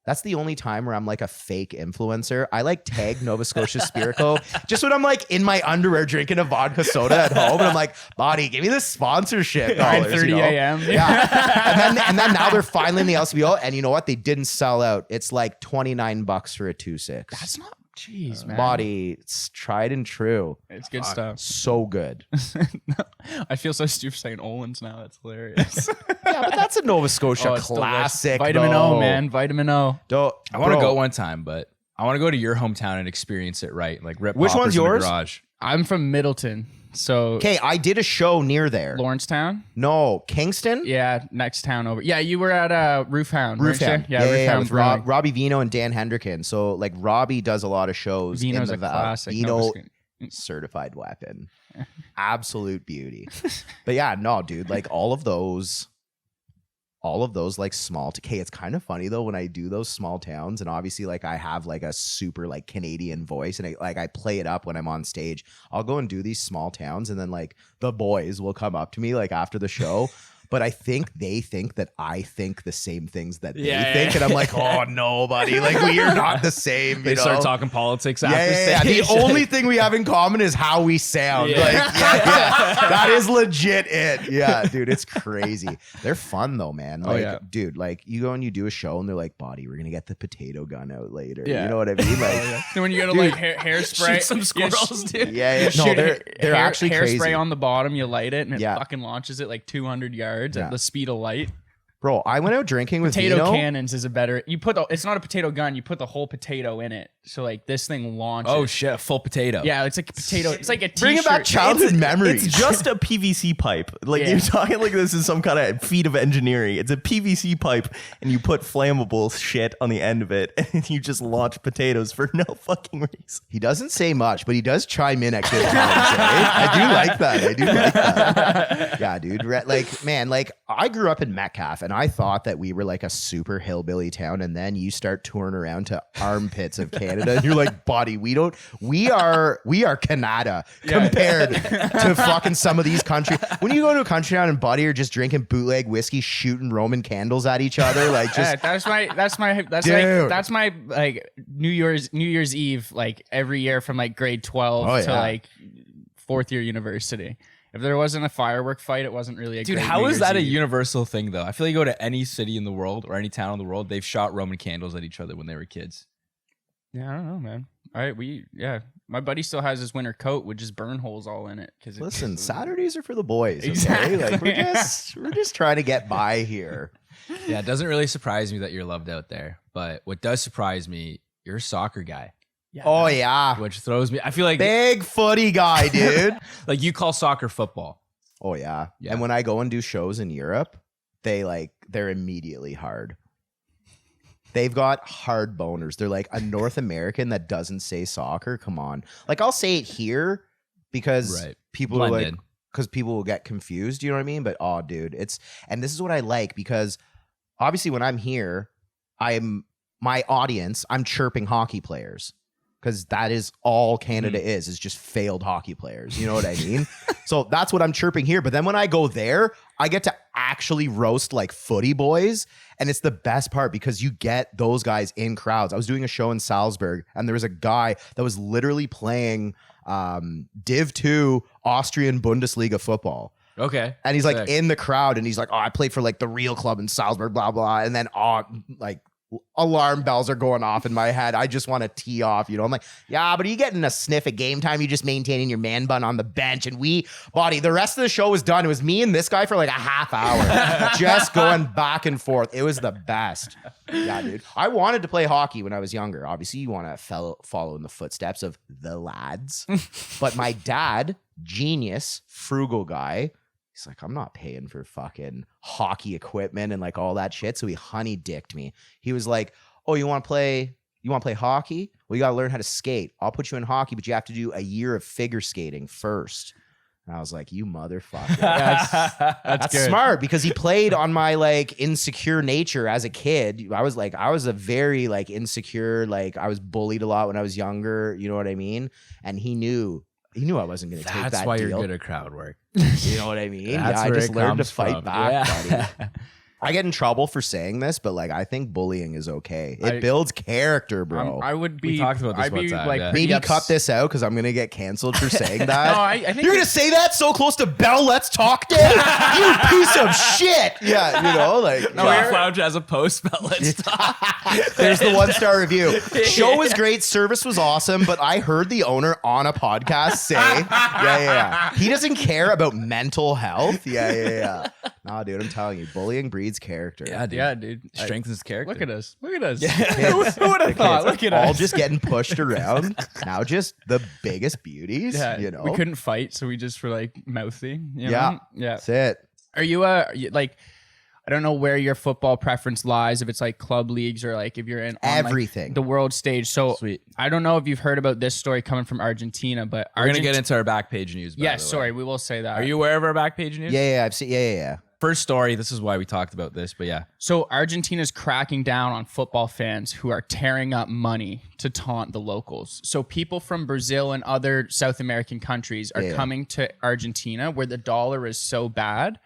that's the only time where I'm like a fake influencer. I like tag Nova Scotia Spirico just when I'm like in my underwear drinking a vodka soda at home. And I'm like, buddy, give me the sponsorship dollars. 9:30 a.m. Yeah. and then now they're finally in the LCBO. And you know what? They didn't sell out. It's like $29 for a 2.6. That's not. Jeez, man. Body, it's tried and true. It's good stuff. So good. I feel so stupid saying Olin's now. That's hilarious. Yeah, but that's a Nova Scotia It's classic. delicious. Vitamin though. O, man. Vitamin O. I want to go one time, but I want to go to your hometown and experience it right. Like rip Which poppers one's in the yours? garage. I'm from Middleton. So Okay, I did a show near there. Lawrencetown? No, Kingston? Yeah, next town over. Yeah, you were at Roofhound. weren't Roofhound. you? Yeah, Roofhound with Brewing. Robbie Vino and Dan Hendricken. So like Robbie does a lot of shows Vino's in the a classic. Vino, No, certified weapon. Absolute beauty. But yeah, no, dude, like all of those like small okay, it's kind of funny though when I do those small towns, and obviously like I have like a super like Canadian voice, and I play it up when I'm on stage. I'll go and do these small towns, and then like the boys will come up to me like after the show. But I think they think that I think the same things that they think. And I'm like, oh, no, buddy. Like, we are not the same. They start talking politics after Yeah. stage. The only thing we have in common is how we sound. Yeah. Like, yeah. That is legit it. Yeah, dude, it's crazy. They're fun, though, man. Like, dude, like, you go and you do a show, and they're like, buddy, we're going to get the potato gun out later. Yeah. You know what I mean? Like, So when you go to like hairspray, Shoot some squirrels, dude. yeah. No, shoot they're actually crazy. hairspray on the bottom. You light it, and it Yeah. fucking launches it like 200 yards Yeah. at the speed of light. Bro, I went out drinking with Potato Vino. cannons is a better. It's not a potato gun. You put the whole potato in it, so like this thing launches. Oh shit, a full potato. Yeah, it's like a potato. It's like a t-shirt. Bringing back childhood memories. It's just a PVC pipe. Like Yeah. you're talking like this is some kind of feat of engineering. It's a PVC pipe, and you put flammable shit on the end of it, and you just launch potatoes for no fucking reason. He doesn't say much, but he does chime in at good times. I do like that. Yeah, dude. Like, man, like I grew up in Metcalfe, and I thought that we were like a super hillbilly town, and then you start touring around to armpits of Canada, and you're like, buddy, we are Canada compared to fucking some of these countries. When you go to a country town and buddy are just drinking bootleg whiskey, shooting Roman candles at each other, like just Yeah, that's Dude. my like New Year's Eve, like every year from like grade 12 Oh, to yeah. like fourth year university. If there wasn't a firework fight, it wasn't really a Dude, great how New is Year's that a Eve. universal thing though? I feel like you go to any city in the world or any town in the world, they've shot Roman candles at each other when they were kids. Yeah, I don't know, man. All right, my buddy still has his winter coat with just burn holes all in it. listen, Saturdays are for the boys. Okay? Exactly. Like we're just trying to get by here. Yeah, it doesn't really surprise me that you're loved out there. But what does surprise me, you're a soccer guy, Oh yeah. which throws me. I feel like Big footy guy, dude. like you call soccer football. Oh yeah. Yeah. And when I go and do shows in Europe, they're immediately hard. They've got hard boners. They're like a North American that doesn't say soccer. Come on. Like I'll say it here because Right. people are like, Blended. because people will get confused. You know what I mean? But oh, dude, and this is what I like because obviously when I'm here, my audience, I'm chirping hockey players. Because that is all Canada is just failed hockey players. You know what I mean? So that's what I'm chirping here. But then when I go there, I get to actually roast like footy boys. And it's the best part because you get those guys in crowds. I was doing a show in Salzburg, and there was a guy that was literally playing Div 2 Austrian Bundesliga football. Okay. And he's like Sick. in the crowd, and he's like, oh, I played for like the real club in Salzburg, blah, blah. And then, like, alarm bells are going off in my head. I just want to tee off, you know. I'm like, yeah, but are you getting a sniff at game time? You just maintaining your man bun on the bench. And the rest of the show was done. It was me and this guy for like a half hour, just going back and forth. It was the best. Yeah, dude. I wanted to play hockey when I was younger. Obviously, you want to follow in the footsteps of the lads. But my dad, genius, frugal guy, he's like, I'm not paying for fucking hockey equipment and like all that shit. So he honey dicked me. He was like, oh, you want to play hockey? Well, you got to learn how to skate. I'll put you in hockey, but you have to do a year of figure skating first. And I was like, you motherfucker. That's good. smart because he played on my like insecure nature as a kid. I was a very like insecure, like I was bullied a lot when I was younger. You know what I mean? And he knew I wasn't going to take that That's why deal. you're good at crowd work. You know what I mean? That's I where just it learned to comes fight from. back, Yeah. buddy. I get in trouble for saying this, but like I think bullying is okay. It I- builds character, bro. I would be. We talked about this I'd be one time, like yeah. pretty Maybe ups- cut this out because I'm gonna get canceled for saying that. No, I think You're gonna say that so close to Bell Let's Talk Day? You piece of shit. Yeah, you know, like No, yeah. Lounge has a post, but let's talk. There's the 1-star review. Show was great, service was awesome, but I heard the owner on a podcast say, yeah. He doesn't care about mental health. Yeah. Nah, dude, I'm telling you, bullying breeds character. Yeah, dude. Strengthens character. Look at us. Look at us. Kids, Who would have thought? Look at all us. just getting pushed around. Now just the biggest beauties, Yeah, you know? we couldn't fight, so we just were like mouthy. You Yeah. know? Yeah. That's it. Are you like? I don't know where your football preference lies. If it's like club leagues or like if you're in on, like, Everything. the world stage. So Sweet. I don't know if you've heard about this story coming from Argentina, but We're gonna get into our back page news. By Yes, the way. sorry, we will say that. Are you aware of our back page news? Yeah, I've seen. Yeah. First story. This is why we talked about this, but yeah. So Argentina's cracking down on football fans who are tearing up money to taunt the locals. So people from Brazil and other South American countries are coming to Argentina where the dollar is so bad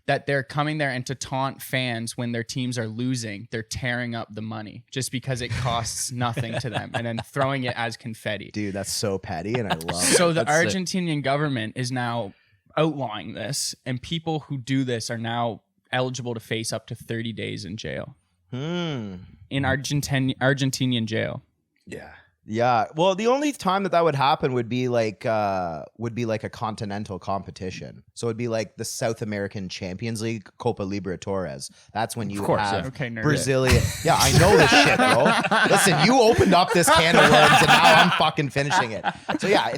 that they're coming there, and to taunt fans when their teams are losing, they're tearing up the money just because it costs nothing to them and then throwing it as confetti. Dude, that's so petty, and I love it. So the That's sick. Argentinian government is now outlawing this, and people who do this are now eligible to face up to 30 days in jail. In Argentinian jail. Yeah. Well, the only time that would happen would be like a continental competition. So it'd be like the South American Champions League, Copa Libertadores. That's when you course, have yeah. Okay, nerd. Brazilian. Yeah, I know this shit, bro. Listen, you opened up this can of worms, and now I'm fucking finishing it. So yeah,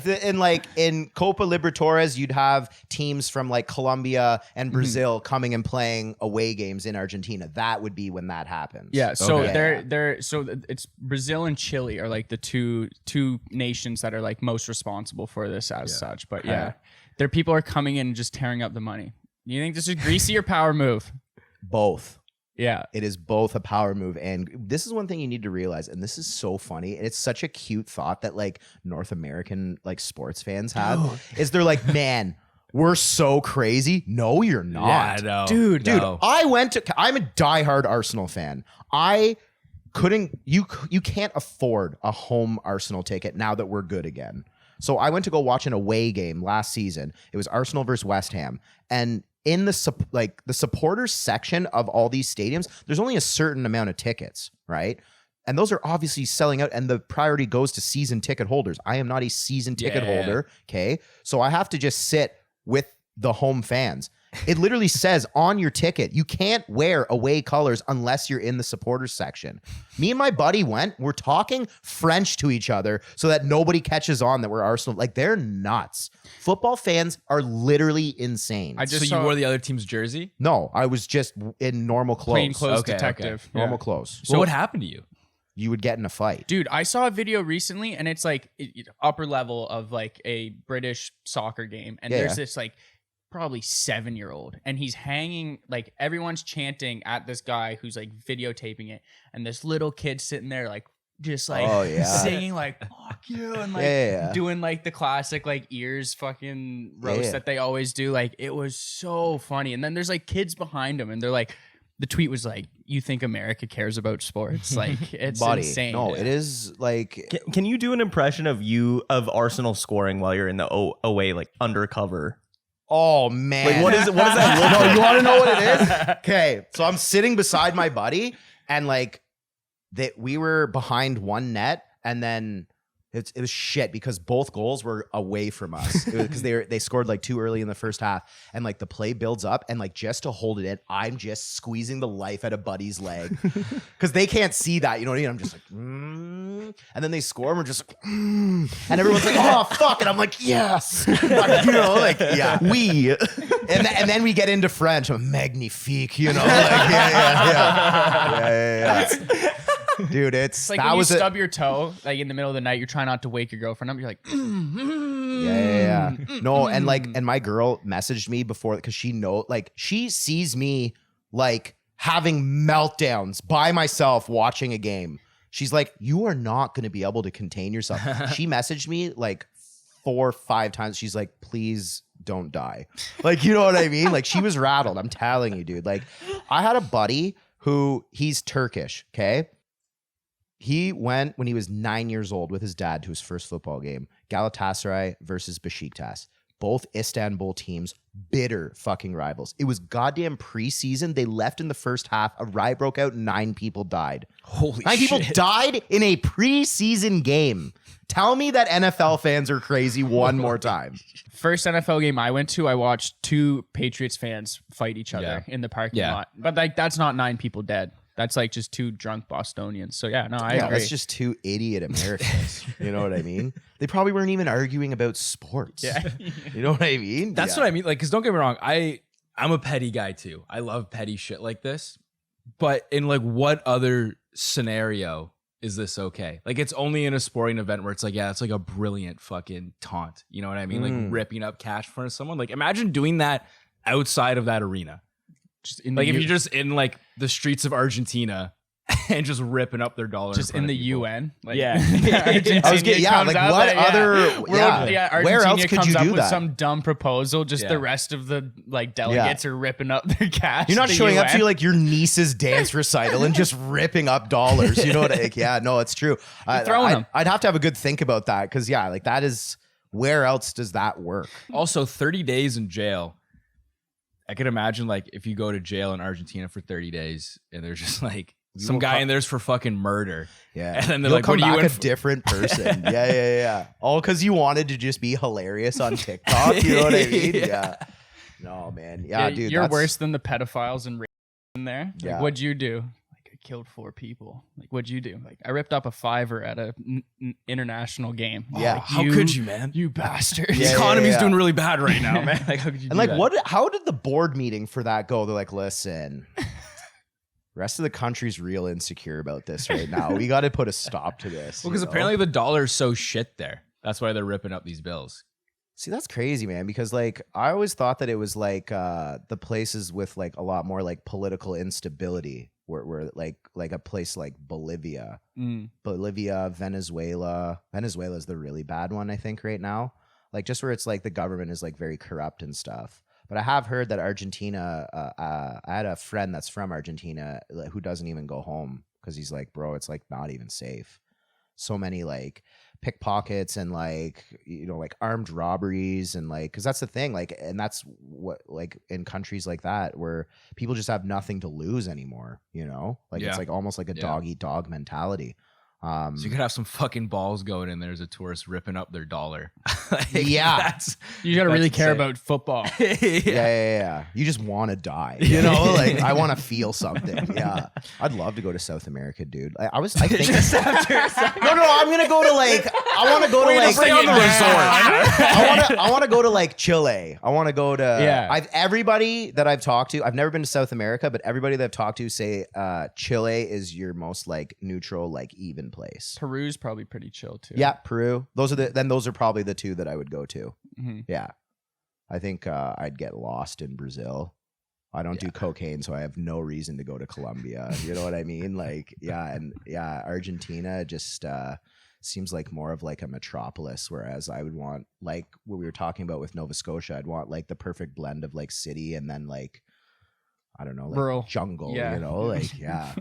in Copa Libertadores, you'd have teams from like Colombia and Brazil coming and playing away games in Argentina. That would be when that happens. Yeah, so Okay. it's Brazil and Chile are like the two nations that are like most responsible for this as such. But yeah, their people are coming in and just tearing up the money. You think this is greasy or power move? Both. Yeah. It is both a power move, and this is one thing you need to realize, and this is so funny, and it's such a cute thought that like North American like sports fans have, is they're like, man, we're so crazy. No, you're not. Yeah, I know. Dude, No. I'm a diehard Arsenal fan. You can't afford a home Arsenal ticket now that we're good again. So I went to go watch an away game last season. It was Arsenal versus West Ham, and in the supporters section of all these stadiums, there's only a certain amount of tickets, right? And those are obviously selling out, and the priority goes to season ticket holders. I am not a season ticket holder, okay? So I have to just sit with the home fans. It literally says on your ticket, you can't wear away colors unless you're in the supporters section. Me and my buddy we're talking French to each other so that nobody catches on that we're Arsenal. Like, they're nuts. Football fans are literally insane. So you wore the other team's jersey? No, I was just in normal clothes. Plain clothes Okay, detective. okay. Normal Yeah. clothes. So what happened to you? You would get in a fight. Dude, I saw a video recently, and it's like upper level of like a British soccer game, and there's this like probably 7-year-old, and he's hanging, like everyone's chanting at this guy who's like videotaping it, and this little kid sitting there like just like singing like fuck you, and like doing like the classic like ears fucking roast that they always do. Like, it was so funny. And then there's like kids behind him, and they're like, the tweet was like, you think America cares about sports? Like, it's insane. No, it is like. Can you do an impression of Arsenal scoring while you're in the away, like undercover? Oh man! Like, what does that look like? No, you want to know what it is? Okay, so I'm sitting beside my buddy, and like we were behind one net, and then it was shit because both goals were away from us because they scored like too early in the first half, and like the play builds up, and like just to hold it in, I'm just squeezing the life out of buddy's leg because they can't see that, you know what I mean? I'm just like, and then they score, and we're just like, and everyone's like, oh fuck, and I'm like, yes, like, you know, like we, and then we get into French, I'm magnifique, you know, like yeah. Dude, It's like when you stub your toe, like in the middle of the night, you're trying not to wake your girlfriend up. You're like, Yeah. No, and like, and my girl messaged me before because she sees me like having meltdowns by myself watching a game. She's like, you are not going to be able to contain yourself. She messaged me like 4 or 5 times. She's like, please don't die. Like, you know what I mean? Like, she was rattled. I'm telling you, dude. Like, I had a buddy who he's Turkish. Okay. He went when he was 9 years old with his dad to his first football game, Galatasaray versus Besiktas. Both Istanbul teams, bitter fucking rivals. It was goddamn preseason. They left in the first half. A riot broke out. 9 people died. Holy 9 shit. people died in a preseason game. Tell me that NFL fans are crazy one more time. First NFL game I went to, I watched 2 Patriots fans fight each other in the parking lot. But like, that's not 9 people dead. That's like just 2 drunk Bostonians. So yeah, no, I agree. That's just 2 idiot Americans. You know what I mean? They probably weren't even arguing about sports. Yeah. You know what I mean? That's what I mean. Like, because don't get me wrong, I'm a petty guy too. I love petty shit like this. But in like what other scenario is this okay? Like, it's only in a sporting event where it's like, yeah, it's like a brilliant fucking taunt. You know what I mean? Like ripping up cash in front of someone. Like, imagine doing that outside of that arena. Just in Like, if you're just in like the streets of Argentina and just ripping up their dollar. just in the UN. Like, Yeah. Argentina I was getting, comes like up, what like, other, Argentina where else could comes you up do with that? some dumb proposal. Just Yeah. the rest of the like delegates are ripping up their cash. You're not the showing up UN. to like your niece's dance recital and just ripping up dollars. You know what I mean? Yeah, no, it's true. throwing them. I'd have to have a good think about that because yeah, like that is, where else does that work? Also, 30 days in jail. I could imagine like if you go to jail in Argentina for 30 days and there's just like some guy in there's for fucking murder. Yeah. And then they're You'll like, come what are you back in a different person. Yeah. All because you wanted to just be hilarious on TikTok. You know what I mean? Yeah. No, man. Yeah, dude. You're that's- worse than the pedophiles and in there. Like, Yeah. what'd you do? Like, I killed 4 people. Like, what'd you do? Like, I ripped up a $5 at a international game. Yeah. Like, How could you, man? You bastard. The Yeah, economy's yeah. doing really bad right now, man. Like, how could you And do like, that? how did the board meeting for that go? They're like, listen, rest of the country's real insecure about this right now. We got to put a stop to this. Well, because you know? apparently the dollar's so shit there. That's why they're ripping up these bills. See, that's crazy, man, because like I always thought that it was like the places with like a lot more like political instability where like a place like Bolivia, Venezuela is the really bad one, I think, right now. Like just where it's like the government is like very corrupt and stuff. But I have heard that Argentina, I had a friend that's from Argentina who doesn't even go home because he's like, bro, it's like not even safe. So many like pickpockets and like, you know, like armed robberies and like, because that's the thing, like, and that's what like in countries like that where people just have nothing to lose anymore, you know, like it's like almost like a dog eat dog mentality. So you could have some fucking balls going in there as a tourist ripping up their dollar. Like, Yeah. You got to really That's care insane. about football. Yeah. You just want to die, you know, like I want to feel something. Yeah. I'd love to go to South America, dude. I think no, I'm going to go to like, I want to go to like, stay on the resort. I want to go to like Chile. I want to go to, Yeah. everybody that I've talked to, I've never been to South America, but everybody that I've talked to say Chile is your most like neutral, like even place. Peru's probably pretty chill too. Yeah, Peru. Those are probably the 2 that I would go to. Mhm. Yeah. I think I'd get lost in Brazil. I don't do cocaine, so I have no reason to go to Colombia. You know what I mean? Like, Argentina just seems like more of like a metropolis, whereas I would want, like what we were talking about with Nova Scotia, I'd want like the perfect blend of like city and then like, I don't know, like rural jungle, Yeah. you know? Like, yeah.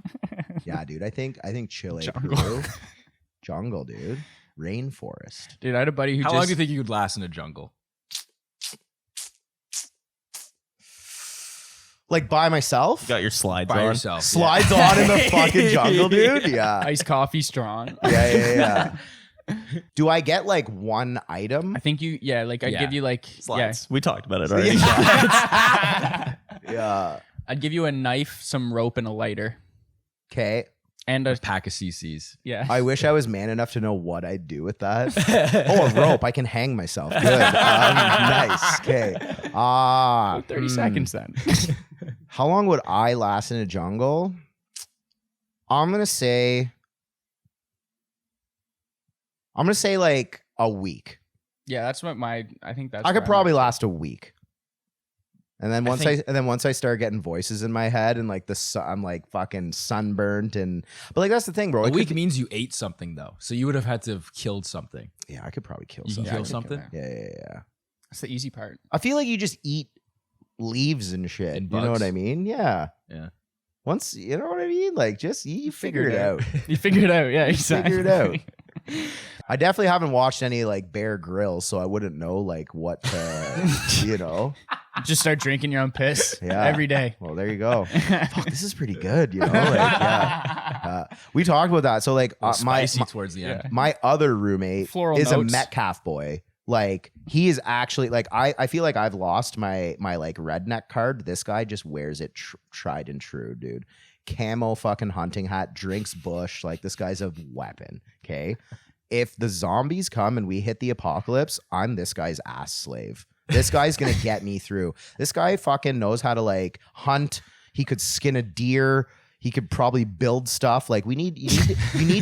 Yeah, dude. I think Chile, Jungle. Peru, jungle, dude. Rainforest. Dude, I had a buddy who How just long do you think you could last in a jungle? Like by myself? You got your slides By on. yourself. Slides on in the fucking jungle, dude. Yeah. iced coffee strong. Yeah. Do I get like one item? I think I'd Yeah. give you like Slides. We talked about it already. Yeah. I'd give you a knife, some rope, and a lighter, Okay. and a Pack of CCs. yeah. I wish I was man enough to know what I'd do with that. Oh, a rope. I can hang myself. Good. Nice. Okay. 30 seconds then. How long would I last in a jungle? I'm going to say like a week. Yeah, that's what I think that's. I could where I'm probably at. last a week. And then once I start getting voices in my head and like I'm like fucking sunburnt but like that's the thing, bro. A week means you ate something though, so you would have had to have killed something. Yeah, I could probably kill You can something. kill something. Yeah. That's the easy part. I feel like you just eat leaves and shit. And you know what bugs. I mean? Yeah. Yeah. Once you know what I mean, like just you figure it out. You figure it out. Yeah, exactly. Figure it out. I definitely haven't watched any like Bear Grylls, so I wouldn't know like what you know. Just start drinking your own piss Yeah. every day. Well, there you go. Fuck, this is pretty good, you know. Like, yeah. We talked about that. So like Spicy towards the end. my other roommate Floral is notes. a Metcalf boy. Like he is actually like I feel like I've lost my like redneck card. This guy just wears it tried and true, dude. Camo fucking hunting hat, drinks bush. Like this guy's a weapon. Okay. If the zombies come and we hit the apocalypse, I'm this guy's ass slave. This guy's gonna get me through. This guy fucking knows how to like hunt. He could skin a deer. He could probably build stuff. Like you need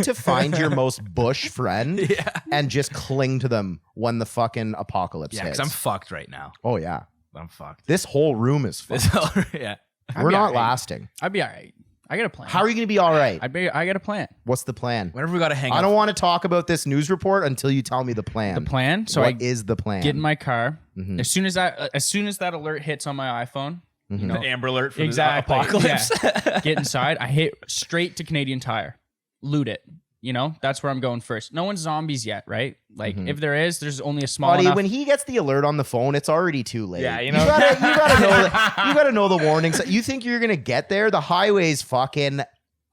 to find your most bush friend and just cling to them when the fucking apocalypse Yeah, hits. because I'm fucked right now. Oh yeah, I'm fucked. this whole room is fucked. Yeah. We're be not all right. lasting. I'd be all right. I got a plan. How are you gonna be all right? I got a plan. What's the plan? Whenever we got to hang I up. don't want to talk about this news report until you tell me the plan. The plan. So What is the plan? get in my car. Mhm. As soon as that alert hits on my iPhone, Mhm. you know, The Amber Alert for exactly. the apocalypse. Yeah. Get inside. I hit straight to Canadian Tire. Loot it. You know, that's where I'm going first. No one's zombies yet, right? Like if there is, there's only a small Buddy, enough. when he gets the alert on the phone, it's already too late. Yeah, you gotta know the warnings. You think you're gonna get there? The highway's fucking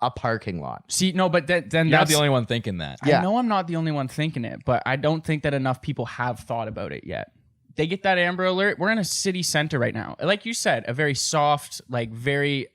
a parking lot. See, no, but then You're not that's the only one thinking that. Yeah. I know I'm not the only one thinking it, but I don't think that enough people have thought about it yet. They get that Amber Alert. We're in a city center right now. Like you said, a very soft, like very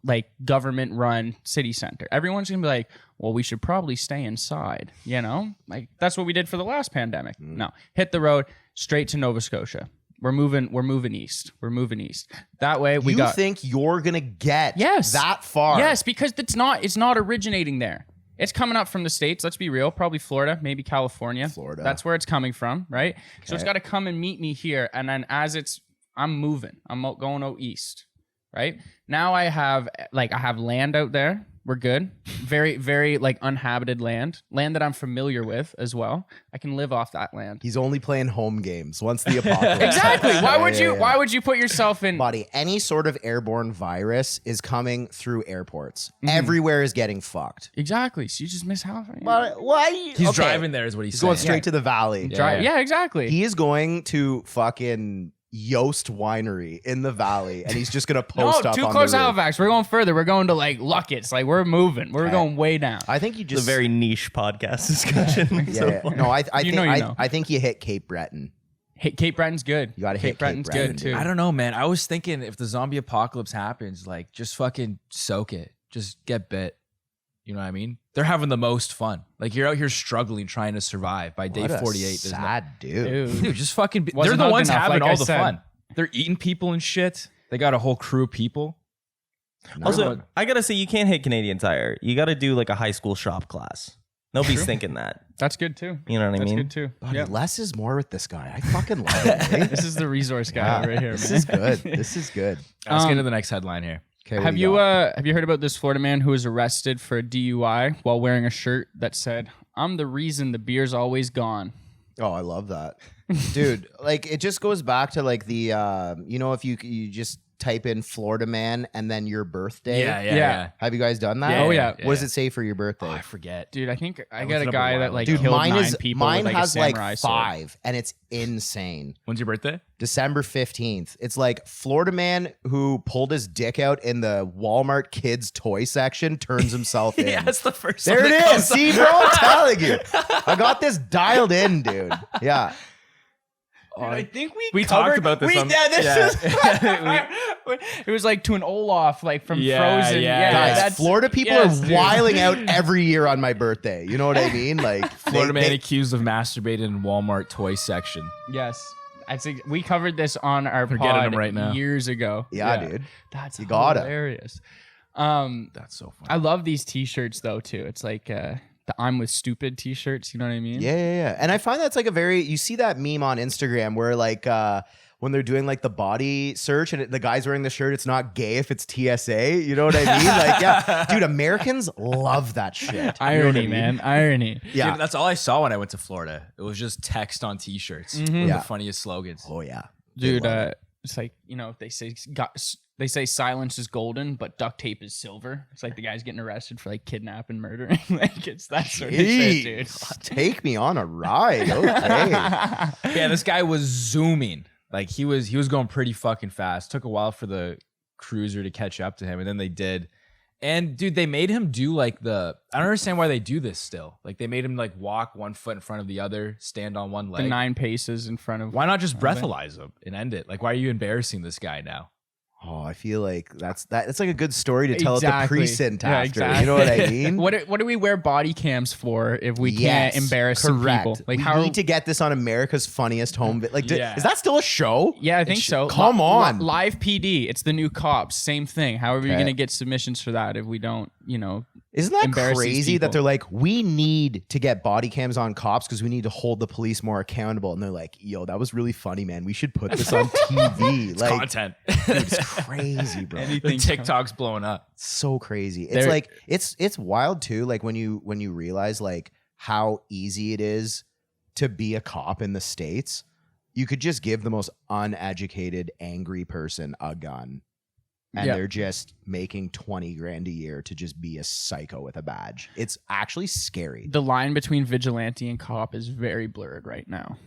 like government run city center. Everyone's gonna be like, well, we should probably stay inside, you know? Like that's what we did for the last pandemic. No. Hit the road straight to Nova Scotia. We're moving east. We're moving east. That way we You think you're gonna get Yes. that far? Yes, because it's not originating there. It's coming up from the States. Let's be real. Probably Florida, maybe California. Florida. That's where it's coming from, right? So it's Okay. got to come and meet me here. And then I'm moving. I'm going out east, right? Now I have land out there. We're good. Very, very like uninhabited land that I'm familiar with as well. I can live off that land. He's only playing home games once the apocalypse. Exactly. hits. Why Yeah, would yeah, you? yeah. Why would you put yourself in? Buddy, any sort of airborne virus is coming through airports. Mm-hmm. Everywhere is getting fucked. Exactly. So you just miss Halifax. But why? He's driving there is what he's He's saying. going straight to the valley. Yeah, exactly. He is going to fucking Yost Winery in the valley, and he's just gonna post up too on close the to roof. Halifax. We're going further. We're going to like Luckett's. Like we're moving. We're Okay. going way down. I think you It's a just very niche podcast discussion. yeah, so yeah. far. No, I You think know. I think you hit Cape Breton. Hey, Cape Breton's good. You gotta hit Cape Breton's Breton, good dude. too. I don't know, man. I was thinking if the zombie apocalypse happens, like just fucking soak it. Just get bit. You know what I mean? They're having the most fun. Like you're out here struggling, trying to survive by day What a 48. There's no- sad dude. Dude, just fucking. They're Wasn't the hugged ones enough, having like I all the said. fun. They're eating people and shit. They got a whole crew of people. Also, I gotta say, you can't hit Canadian Tire. You gotta do like a high school shop class. Nobody's thinking that. That's good too. You know what I That's mean? good too. Buddy, Yeah. less is more with this guy. I fucking love it. eh? This is the resource guy Yeah, right here, This man. is good. This is good. Let's get to the next headline here. Okay, what Have do you got? have you heard about this Florida man who was arrested for a DUI while wearing a shirt that said, "I'm the reason the beer's always gone." Oh, I love that, dude. Like it just goes back to like the you know, if you just type in Florida man and then your birthday. Yeah. Have you guys done that? Yeah, Oh, yeah. What does it say for your birthday? Oh, I forget. Dude, I think I looked got it a up a guy while that ago. like Dude, killed mine 9 is people mine with, has a like samurai sword. 5, and it's insane. When's your birthday? December 15th. It's like Florida man who pulled his dick out in the Walmart kids toy section turns himself in. Yeah, that's the first There one it that is. comes See, bro, I'm telling you. I got this dialed in, dude. Yeah. I think We talked about this on- It was like to an Olaf, like from Yeah, Frozen. yeah, Guys, that's Florida people yes, are dude. wiling out every year on my birthday. You know what I mean? Like Florida man they- accused of masturbating in Walmart toy section. Yes. I think we covered this on our We're getting pod them right now. years ago. Yeah, dude. That's You gotta. hilarious. That's so funny. I love these t-shirts though too. It's like the I'm with stupid t-shirts. You know what I mean? Yeah. And I find that's like you see that meme on Instagram where like when they're doing like the body search and the guy's wearing the shirt, it's not gay if it's TSA. You know what I mean? Like, yeah, dude, Americans love that shit. Irony, man. Irony. Yeah. Dude, that's all I saw when I went to Florida. It was just text on t-shirts with Yeah. the funniest slogans. Oh yeah. Dude, it's like, they say silence is golden, but duct tape is silver. It's like the guy's getting arrested for like kidnapping, murdering. Like it's that sort of shit, dude. Take me on a ride. Okay. Yeah, this guy was zooming. Like he was going pretty fucking fast. Took a while for the cruiser to catch up to him, and then they did. And dude, they made him do like I don't understand why they do this still. Like they made him like walk one foot in front of the other, stand on one leg. The 9 paces in front of. Why not just breathalyze him and end it? Like, why are you embarrassing this guy now? Oh, I feel like it's like a good story to tell at the precinct Yeah, after. exactly. You know what I mean? What do we wear body cams for if we Yes, can't embarrass some correct. people? Like we how need to get this on America's Funniest Home. Like, Yeah. is that still a show? Yeah, I think so. Come on. Live PD. It's the new cops. Same thing. How are we Okay. going to get submissions for that if we don't, Isn't that embarrass these crazy that people? they're like, we need to get body cams on cops because we need to hold the police more accountable? And they're like, yo, that was really funny, man. We should put this on TV. Like, Content. dude, it's crazy, bro. The TikTok's blowing up. So crazy. It's like it's wild too. Like when you realize like how easy it is to be a cop in the States. You could just give the most uneducated, angry person a gun. And Yeah. they're just making 20 grand a year to just be a psycho with a badge. It's actually scary. The line between vigilante and cop is very blurred right now,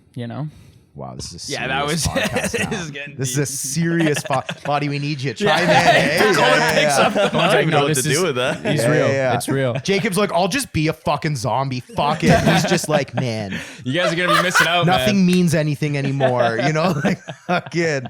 Wow, this is a serious Yeah, that was- podcast now. this is getting This is deep. a serious body. We need you. Chime in. Eh? I don't even know what to do with that. He's Yeah, real. yeah. It's real. Jacob's like, I'll just be a fucking zombie. Fuck it. He's just like, man, You guys are gonna be missing out. nothing man. means anything anymore. Like, fucking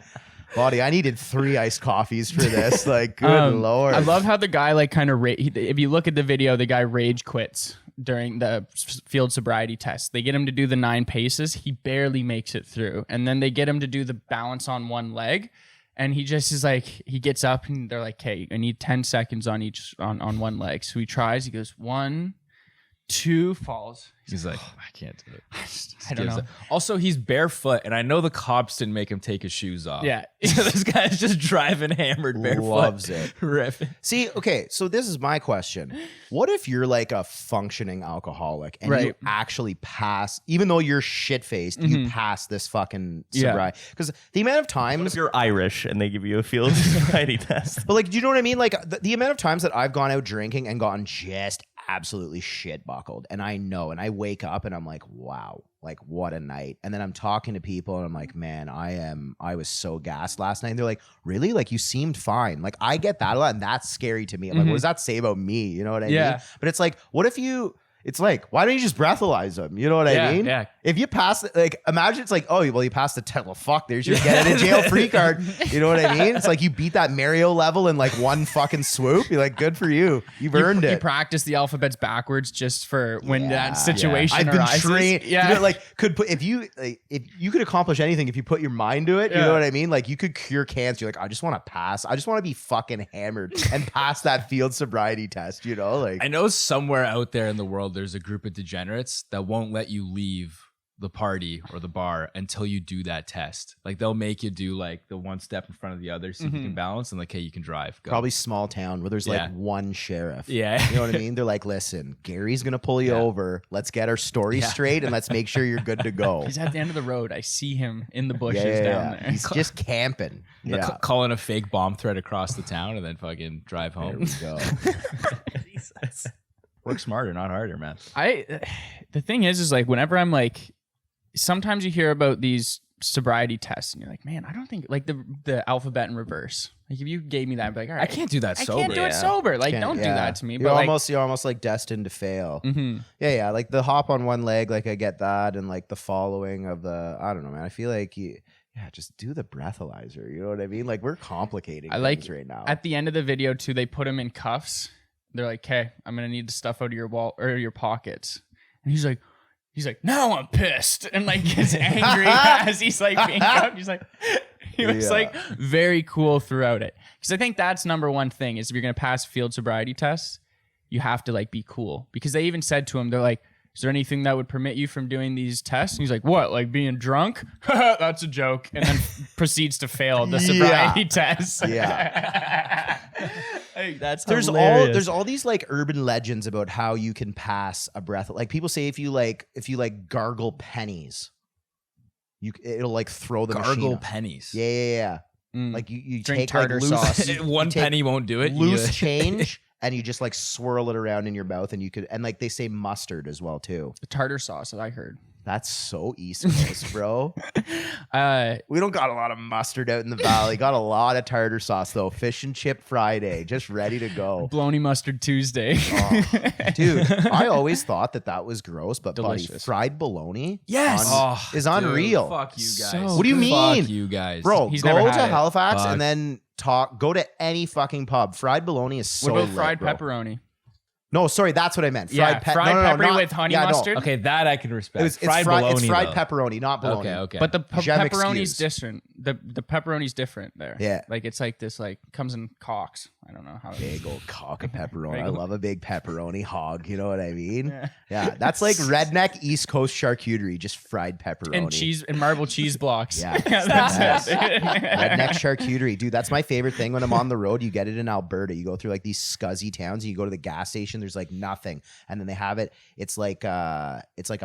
body. I needed 3 iced coffees for this. Like, good Lord. I love how the guy like kind of if you look at the video, the guy rage quits during the field sobriety test. They get him to do the 9 paces. He barely makes it through. And then they get him to do the balance on one leg. And he just is like, he gets up and they're like, hey, I need 10 seconds on on one leg. So he tries, he goes 1, 2, falls. He's like, I can't do it. I don't know. Also, he's barefoot, and I know the cops didn't make him take his shoes off. Yeah. So this guy's just driving hammered barefoot. Loves it. Riffing. See, okay, so this is my question. What if you're like a functioning alcoholic and you Right. actually pass, even though you're shit-faced, you pass this fucking Yeah. sobriety? Because the amount of If times, you're Irish and they give you a field sobriety test. but like, do you know what I mean? Like the amount of times that I've gone out drinking and gotten just absolutely shit buckled, and I know, and I wake up and I'm like, wow, like what a night. And then I'm talking to people and I'm like, man, I was so gassed last night. And they're like, really? Like you seemed fine. Like I get that a lot, and that's scary to me. I'm like, what does that say about me? You know what I Yeah. mean? But it's like, what if it's like, why don't you just breathalyze them? You know what Yeah, I mean? yeah. If you pass, like, imagine it's like, oh, well, you passed the test. Well, fuck, there's your get out of jail free card. You know what I mean? It's like you beat that Mario level in like one fucking swoop. You're like, good for you. You've earned You it. practice the alphabets backwards just for when Yeah. that situation I've been arises. trained. Yeah. You know, like if you could accomplish anything if you put your mind to it. You Yeah. know what I mean? Like you could cure cancer. You're like, I just want to pass. I just want to be fucking hammered and pass that field sobriety test. You know, like I know somewhere out there in the world, there's a group of degenerates that won't let you leave the party or the bar until you do that test. Like they'll make you do like the one step in front of the other, see if you can balance, and like, hey, you can drive. Go. probably small town where there's Yeah. like one sheriff. Yeah. You know what I mean? They're like, listen, Gary's gonna pull you over. Let's get our story straight and let's make sure you're good to go. He's at the end of the road. I see him in the bushes down there. He's just camping. Yeah. Calling a fake bomb threat across the town and then fucking drive There home. we go. Work smarter, not harder, man. The thing is like whenever I'm like, sometimes you hear about these sobriety tests and you're like, man, I don't think like the alphabet in reverse. Like if you gave me that, I'd be like, all right, I can't do that I sober. can't do it sober. Like don't do Yeah. that to me. You're But like, almost like destined to fail. mhm. Yeah. Like the hop on one leg, like I get that, and like the following of I don't know, man. I feel like just do the breathalyzer. You know what I mean? Like we're complicating I like things right now. at the end of the video too, they put him in cuffs. They're like, okay, I'm gonna need the stuff out of your wall or your pockets. And he's like, now I'm pissed, and like gets angry as he's like being cuffed. He's like, he was Yeah. like very cool throughout it. Because I think that's number one thing is if you're gonna pass field sobriety tests, you have to like be cool, because they even said to him, they're like, is there anything that would permit you from doing these tests? And he's like, what, like being drunk? That's a joke. And then proceeds to fail the sobriety test. Yeah. Like, that's There's hilarious. all these like urban legends about how you can pass a breath. Like people say if you gargle pennies, it'll like throw the machine Gargle off. pennies. Yeah. Like you Drink take tartar like sauce. One penny won't do it. loose change and you just like swirl it around in your mouth, and you could, and like they say mustard as well too. The tartar sauce that I heard. That's so East Coast, bro. Uh, We don't got a lot of mustard out in the valley. Got a lot of tartar sauce though. Fish and chip Friday, just ready to go. Bologna mustard Tuesday. Dude, I always thought that was gross, but buddy, Delicious. fried bologna Yes. is unreal. Fuck you guys. So What do you mean? Fuck you guys. Bro, He's go never to had it. Halifax Fuck. and then go to any fucking pub. Fried bologna is so What about lit, fried bro. pepperoni? No, sorry, that's what I meant. Yeah, fried pepperoni not- with honey yeah, no. mustard. Okay, that I can respect. It's fried fried bologna, it's fried though. pepperoni, not bologna. Okay. But the Gem pepperoni's excuse. different. The pepperoni's different there. Yeah. Like it's like this, like comes in cocks. I don't know how. Big old cock of pepperoni. I Big- love a big pepperoni hog. You know what I mean? Yeah. Yeah, that's like redneck East Coast charcuterie, just fried pepperoni. And cheese and marble cheese blocks. Yeah. That's it. Redneck charcuterie, dude. That's my favorite thing when I'm on the road. You get it in Alberta. You go through like these scuzzy towns. And you go to the gas station. There's like nothing, and then they have it. It's like a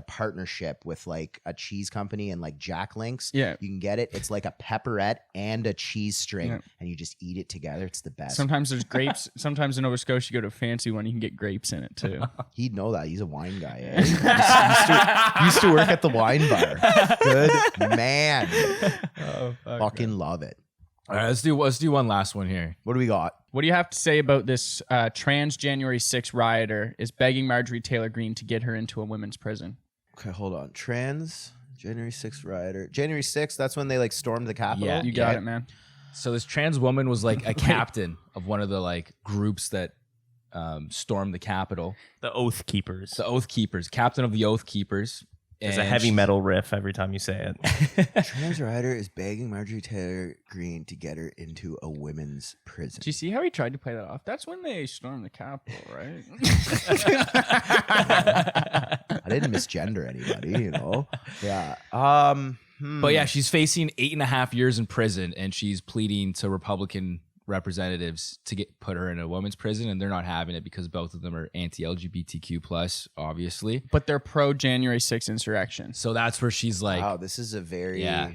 partnership with like a cheese company and like Jack Links. Yeah. you can get it. It's like a pepperette and a cheese string, Yeah. and you just eat it together. It's the best. Sometimes there's grapes. Sometimes in Nova Scotia, you go to a fancy one, you can get grapes in it too. He'd know that. He's a wine guy. Eh? used to work at the wine bar. Good man. Oh, Fucking love it. All right, let's do one last one here. What do we got? What do you have to say about this trans January 6th rioter is begging Marjorie Taylor Greene to get her into a women's prison? Okay, hold on. Trans January 6th rioter. January 6th, that's when they like stormed the Capitol. Yeah. You got it, man. So this trans woman was like a captain of one of the like groups that stormed the Capitol. The Oath Keepers. The Oath Keepers, captain of the Oath Keepers. There's a And heavy she- metal riff every time you say it. Trans rioter is begging Marjorie Taylor Greene to get her into a women's prison. Do you see how he tried to play that off? That's when they stormed the Capitol, right? I didn't misgender anybody, you know. Yeah. But yeah, she's facing 8.5 years in prison, and she's pleading to Republican representatives to put her in a women's prison, and they're not having it because both of them are anti-LGBTQ plus, obviously. But they're pro January 6th insurrection. So that's where she's like, Wow, this is a very Yeah.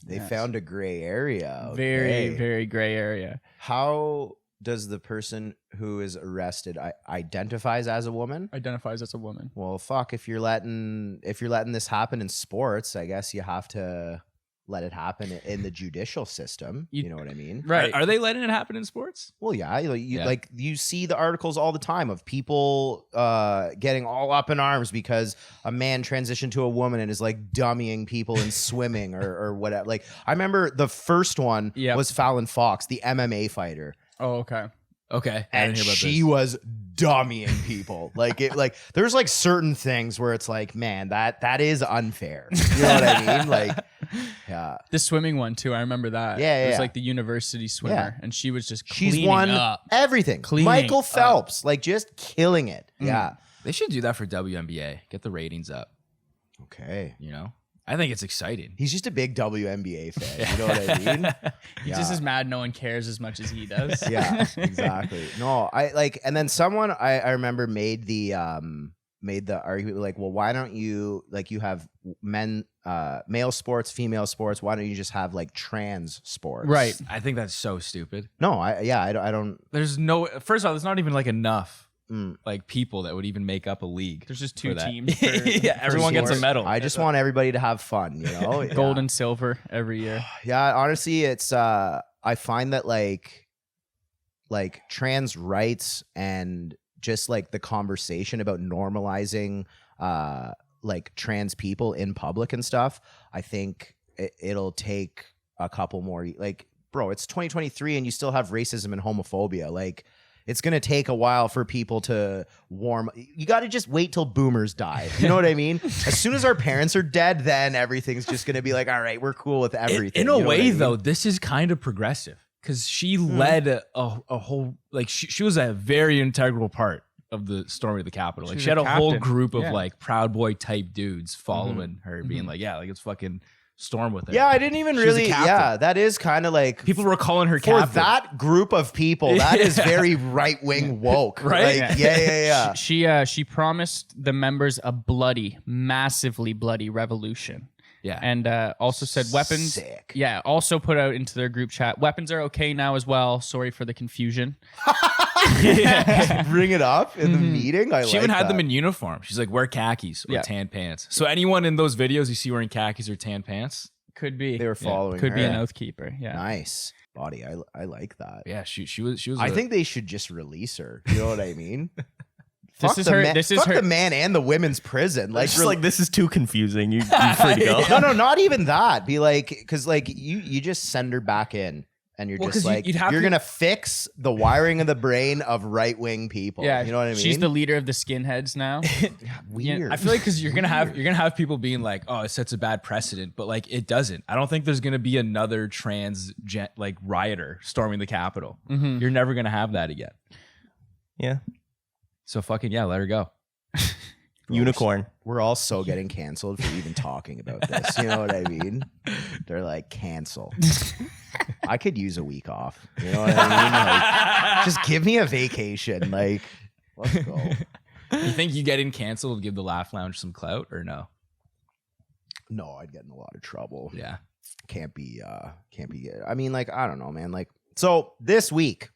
they found a gray area. Very, Okay. very gray area. How does the person who is arrested identifies as a woman? Identifies as a woman. Well, fuck, if you're letting this happen in sports, I guess you have to let it happen in the judicial system. You know what I mean? Right. are they letting it happen in sports? Well, yeah, Yeah. like you see the articles all the time of people getting all up in arms because a man transitioned to a woman and is like dummying people in swimming or whatever. Like I remember the first one Yep. was Fallon Fox, the MMA fighter. Oh, okay. Okay, I And didn't hear about she this. was dummying people. There's like certain things where it's like, man, that is unfair. You know what I mean? Like, yeah. The swimming one too. I remember that. Yeah, It was yeah. like the university swimmer, and she was just She's cleaning won up. everything. Cleaning Michael up. Phelps, like just killing it. Yeah. They should do that for WNBA. Get the ratings up. Okay. You know, I think it's exciting. He's just a big WNBA fan. You know what I mean? He's just as mad no one cares as much as he does. Yeah, exactly. No, I like, and then someone I remember made the argument like, well, why don't you like you have male sports, female sports? Why don't you just have like trans sports? Right. I think that's so stupid. No, I don't. There's no. First of all, there's not even like enough like people that would even make up a league. There's just for two that. teams. For, Yeah, everyone gets a sports. medal. I just want everybody to have fun, you know. Gold and silver every year. Yeah, honestly, it's I find that like trans rights and just like the conversation about normalizing like trans people in public and stuff, I think it'll take a couple more, like, bro, it's 2023 and you still have racism and homophobia. Like, it's going to take a while for people to warm. You got to just wait till boomers die. You know what I mean? As soon as our parents are dead, then everything's just going to be like, all right, we're cool with everything. In a You know what way, I mean? though, this is kind of progressive because she led a whole like she was a very integral part of the storming of the Capitol. Like She's she had a a whole captain. group of Yeah. like Proud Boy type dudes following her, being like, yeah, like it's fucking storm with it. Yeah, I didn't even She was a really. captain. Yeah, that is kind of like People were calling her for captain. that group of people. That is very right wing woke, Right? Like, yeah. She promised the members a bloody, massively bloody revolution. Yeah. And also said weapons. Sick. Yeah. Also put out into their group chat. Weapons are okay now as well. Sorry for the confusion. Bring it up in the meeting. She even had them in uniform. She's like, wear khakis or Yeah. tan pants. So anyone in those videos you see wearing khakis or tan pants, Could be. They were following. Could be her. an oath keeper. Yeah. Nice body. I like that. yeah, she was. I think they should just release her. You know what I mean? This Fuck is the her. man- This is fuck her. the man and the women's prison. Like, It's just like, this is too confusing. You free to go. no, not even that. Be like, because like you just send her back in, and you're Well, just 'cause you- like you'd have you're to- gonna fix the wiring of the brain of right wing people. Yeah. You know what I mean? She's the leader of the skinheads now. weird. I feel like because you're gonna have people being like, oh, it sets a bad precedent, but like it doesn't. I don't think there's gonna be another like rioter storming the Capitol. You're never gonna have that again. Yeah. So fucking yeah, let her go. Unicorn. We're all so getting canceled for even talking about this. You know what I mean? They're like, cancel. I could use a week off. You know what I mean? Like, just give me a vacation. Like, let's go. You think you getting canceled would give the Laugh Lounge some clout or no? No, I'd get in a lot of trouble. Yeah. Can't be. I mean, like, I don't know, man. Like, so this week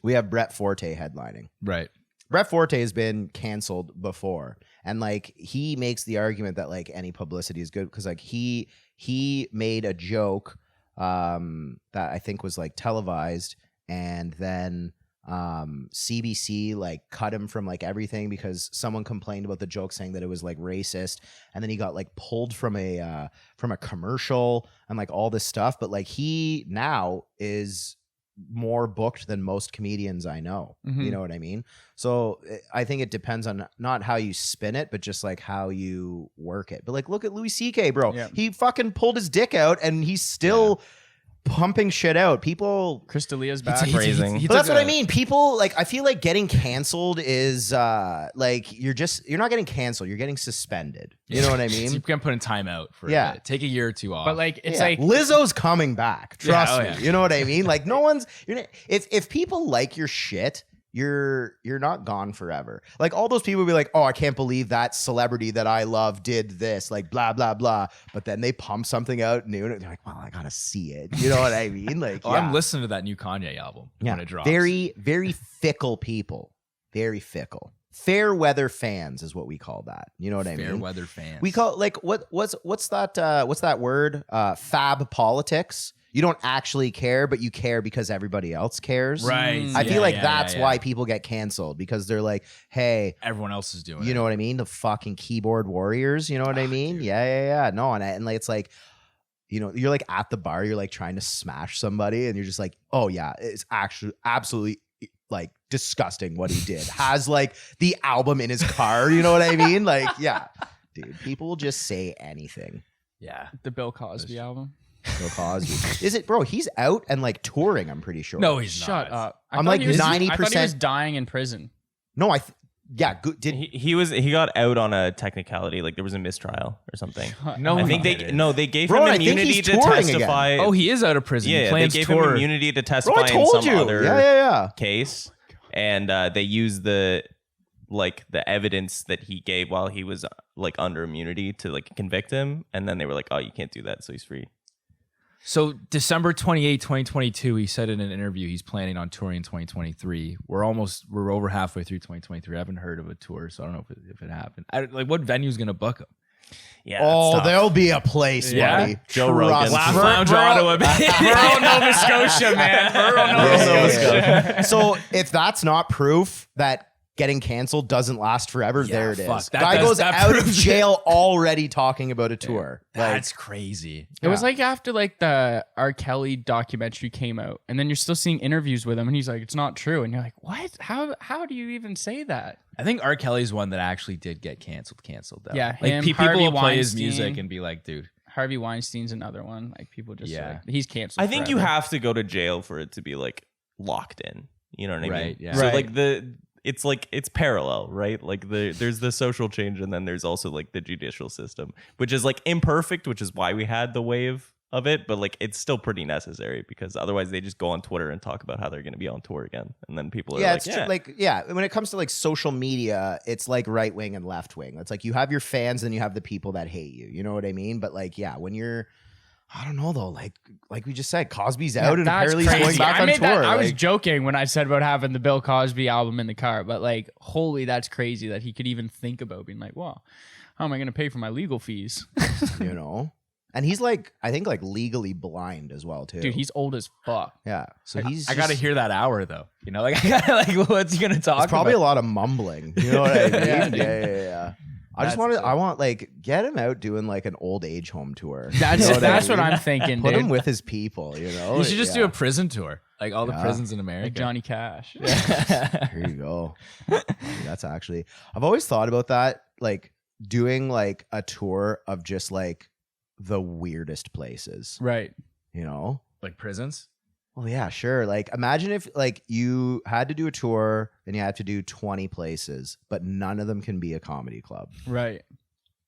we have Brett Forte headlining. Right. Brett Forte has been canceled before, and like he makes the argument that like any publicity is good because like he made a joke that I think was like televised, and then CBC like cut him from like everything because someone complained about the joke saying that it was like racist, and then he got like pulled from a commercial and like all this stuff. But like he now is more booked than most comedians I know. You know what I mean? So I think it depends on not how you spin it, but just like how you work it. But like, look at Louis CK, bro. Yeah. He fucking pulled his dick out and he's still pumping shit out. People. Crystalia's back. Phrasing. He But that's took what a- I mean. People like, I feel like getting canceled is like you're not getting canceled. You're getting suspended. You know what I So mean? you can put in timeout for Yeah. a bit. Take a year or two off. But like, it's Yeah. like Lizzo's coming back. Trust oh, me. yeah. You know what I mean? Like no one's. If people like your shit, you're not gone forever. Like all those people will be like, oh, I can't believe that celebrity that I love did this. Like blah blah blah. But then they pump something out new, and they're like, well, I gotta see it. You know what I mean? Like, oh, I'm listening to that new Kanye album when it drops. very very fickle people. Very fickle. Fair weather fans is what we call that. You know what I mean? Fair weather fans. We call like what's that word? Fab politics. You don't actually care, but you care because everybody else cares. right. I feel like Yeah, that's yeah. why people get canceled because they're like, hey, everyone else is doing you it. know what I mean? The fucking keyboard warriors. You know what I mean? Yeah. No, and like it's like, you know, you're like at the bar, you're like trying to smash somebody, and you're just like, oh yeah, it's actually absolutely like disgusting what he did. Has like the album in his car. You know what I mean? Like, yeah, dude, people will just say anything. Yeah. the Bill Cosby album. Bill Cosby. Is it, bro? He's out and like touring. I'm pretty sure. No, he's Shut not. up. I I'm thought like he was- 90%. I thought he was dying in prison. No, yeah. Good. Did He got out on a technicality, like there was a mistrial or something. No, I think he they didn't. they gave Bro, him I think immunity he's to touring again. testify. Oh, he is out of prison. yeah, they Plans gave tour. him immunity to bro, testify I told in some you. other Yeah. case, and they used the evidence that he gave while he was like under immunity to like convict him, and then they were like, oh, you can't do that, so he's free. So December 28, 2022, he said in an interview he's planning on touring in 2023. We're over halfway through 2023. I haven't heard of a tour, so I don't know if it happened. Like what venue's gonna book him? Yeah. Oh, that's tough. there'll be a place, Yeah. buddy. Joe Rogan. Laugh me. Lounge Ottawa. Rural Nova Scotia, man. Rural Nova Yeah, Scotia. yeah. So if that's not proof that getting canceled doesn't last forever, there it is. fuck. Guy goes that out of proves it. jail already talking about a tour. Like, That's crazy. It was like after like the R. Kelly documentary came out, and then you're still seeing interviews with him, and he's like, "It's not true," and you're like, "What? How do you even say that?" I think R. Kelly's one that actually did get canceled though. Yeah, like him, people Harvey will play his Weinstein. music and be like, dude. Harvey Weinstein's another one. Like people just Yeah. like he's canceled. I think you forever. have to go to jail for it to be like locked in. You know what I mean? Right, yeah. So Right. like it's like it's parallel, right? Like there's the social change, and then there's also like the judicial system, which is like imperfect, which is why we had the wave of it, but like it's still pretty necessary because otherwise they just go on Twitter and talk about how they're going to be on tour again, and then people are it's true. Like when it comes to like social media, it's like right wing and left wing. It's like you have your fans and you have the people that hate you. You know what I mean? But like when you're, I don't know though, like we just said, Cosby's out and apparently he's going back on tour. I was joking when I said about having the Bill Cosby album in the car, but like, holy, that's crazy that he could even think about being like, well, how am I going to pay for my legal fees? You know. And he's like, I think like legally blind as well too. Dude, he's old as fuck. Yeah. So he's. I got to hear that hour though. You know, like I gotta like, what's he gonna talk? It's probably about? a lot of mumbling. You know what I mean? yeah. I want like get him out doing like an old age home tour. That's what I'm thinking. Put dude. him with his people. You know, You should just do a prison tour, like all the prisons in America. Like Johnny Cash. Here you go. That's actually. I've always thought about that, like doing like a tour of just like the weirdest places, Right. you know, like prisons. Well, yeah, sure. Like imagine if like you had to do a tour and you had to do 20 places, but none of them can be a comedy club, Right.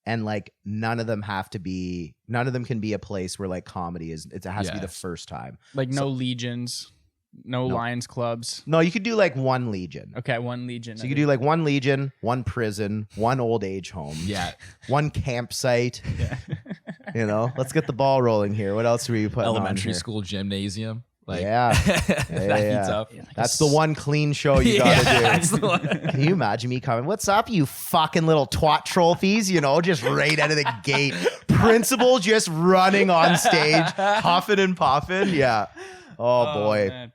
and like none of them can be a place where like comedy is, it has to be the first time. Like no legions, no Lions clubs. No, you could do like one legion. Okay, one legion. So you could do like one legion, one prison, one old age home, one campsite. Yeah. You know, let's get the ball rolling here. What else were you putting Elementary on here? school gymnasium. Like, That'd be tough. That's the one clean show you gotta do. That's the one. Can you imagine me coming? What's up, you fucking little twat trophies? You know, just right out of the gate. Principal just running on stage, huffing and puffing. Yeah. Oh boy. Man.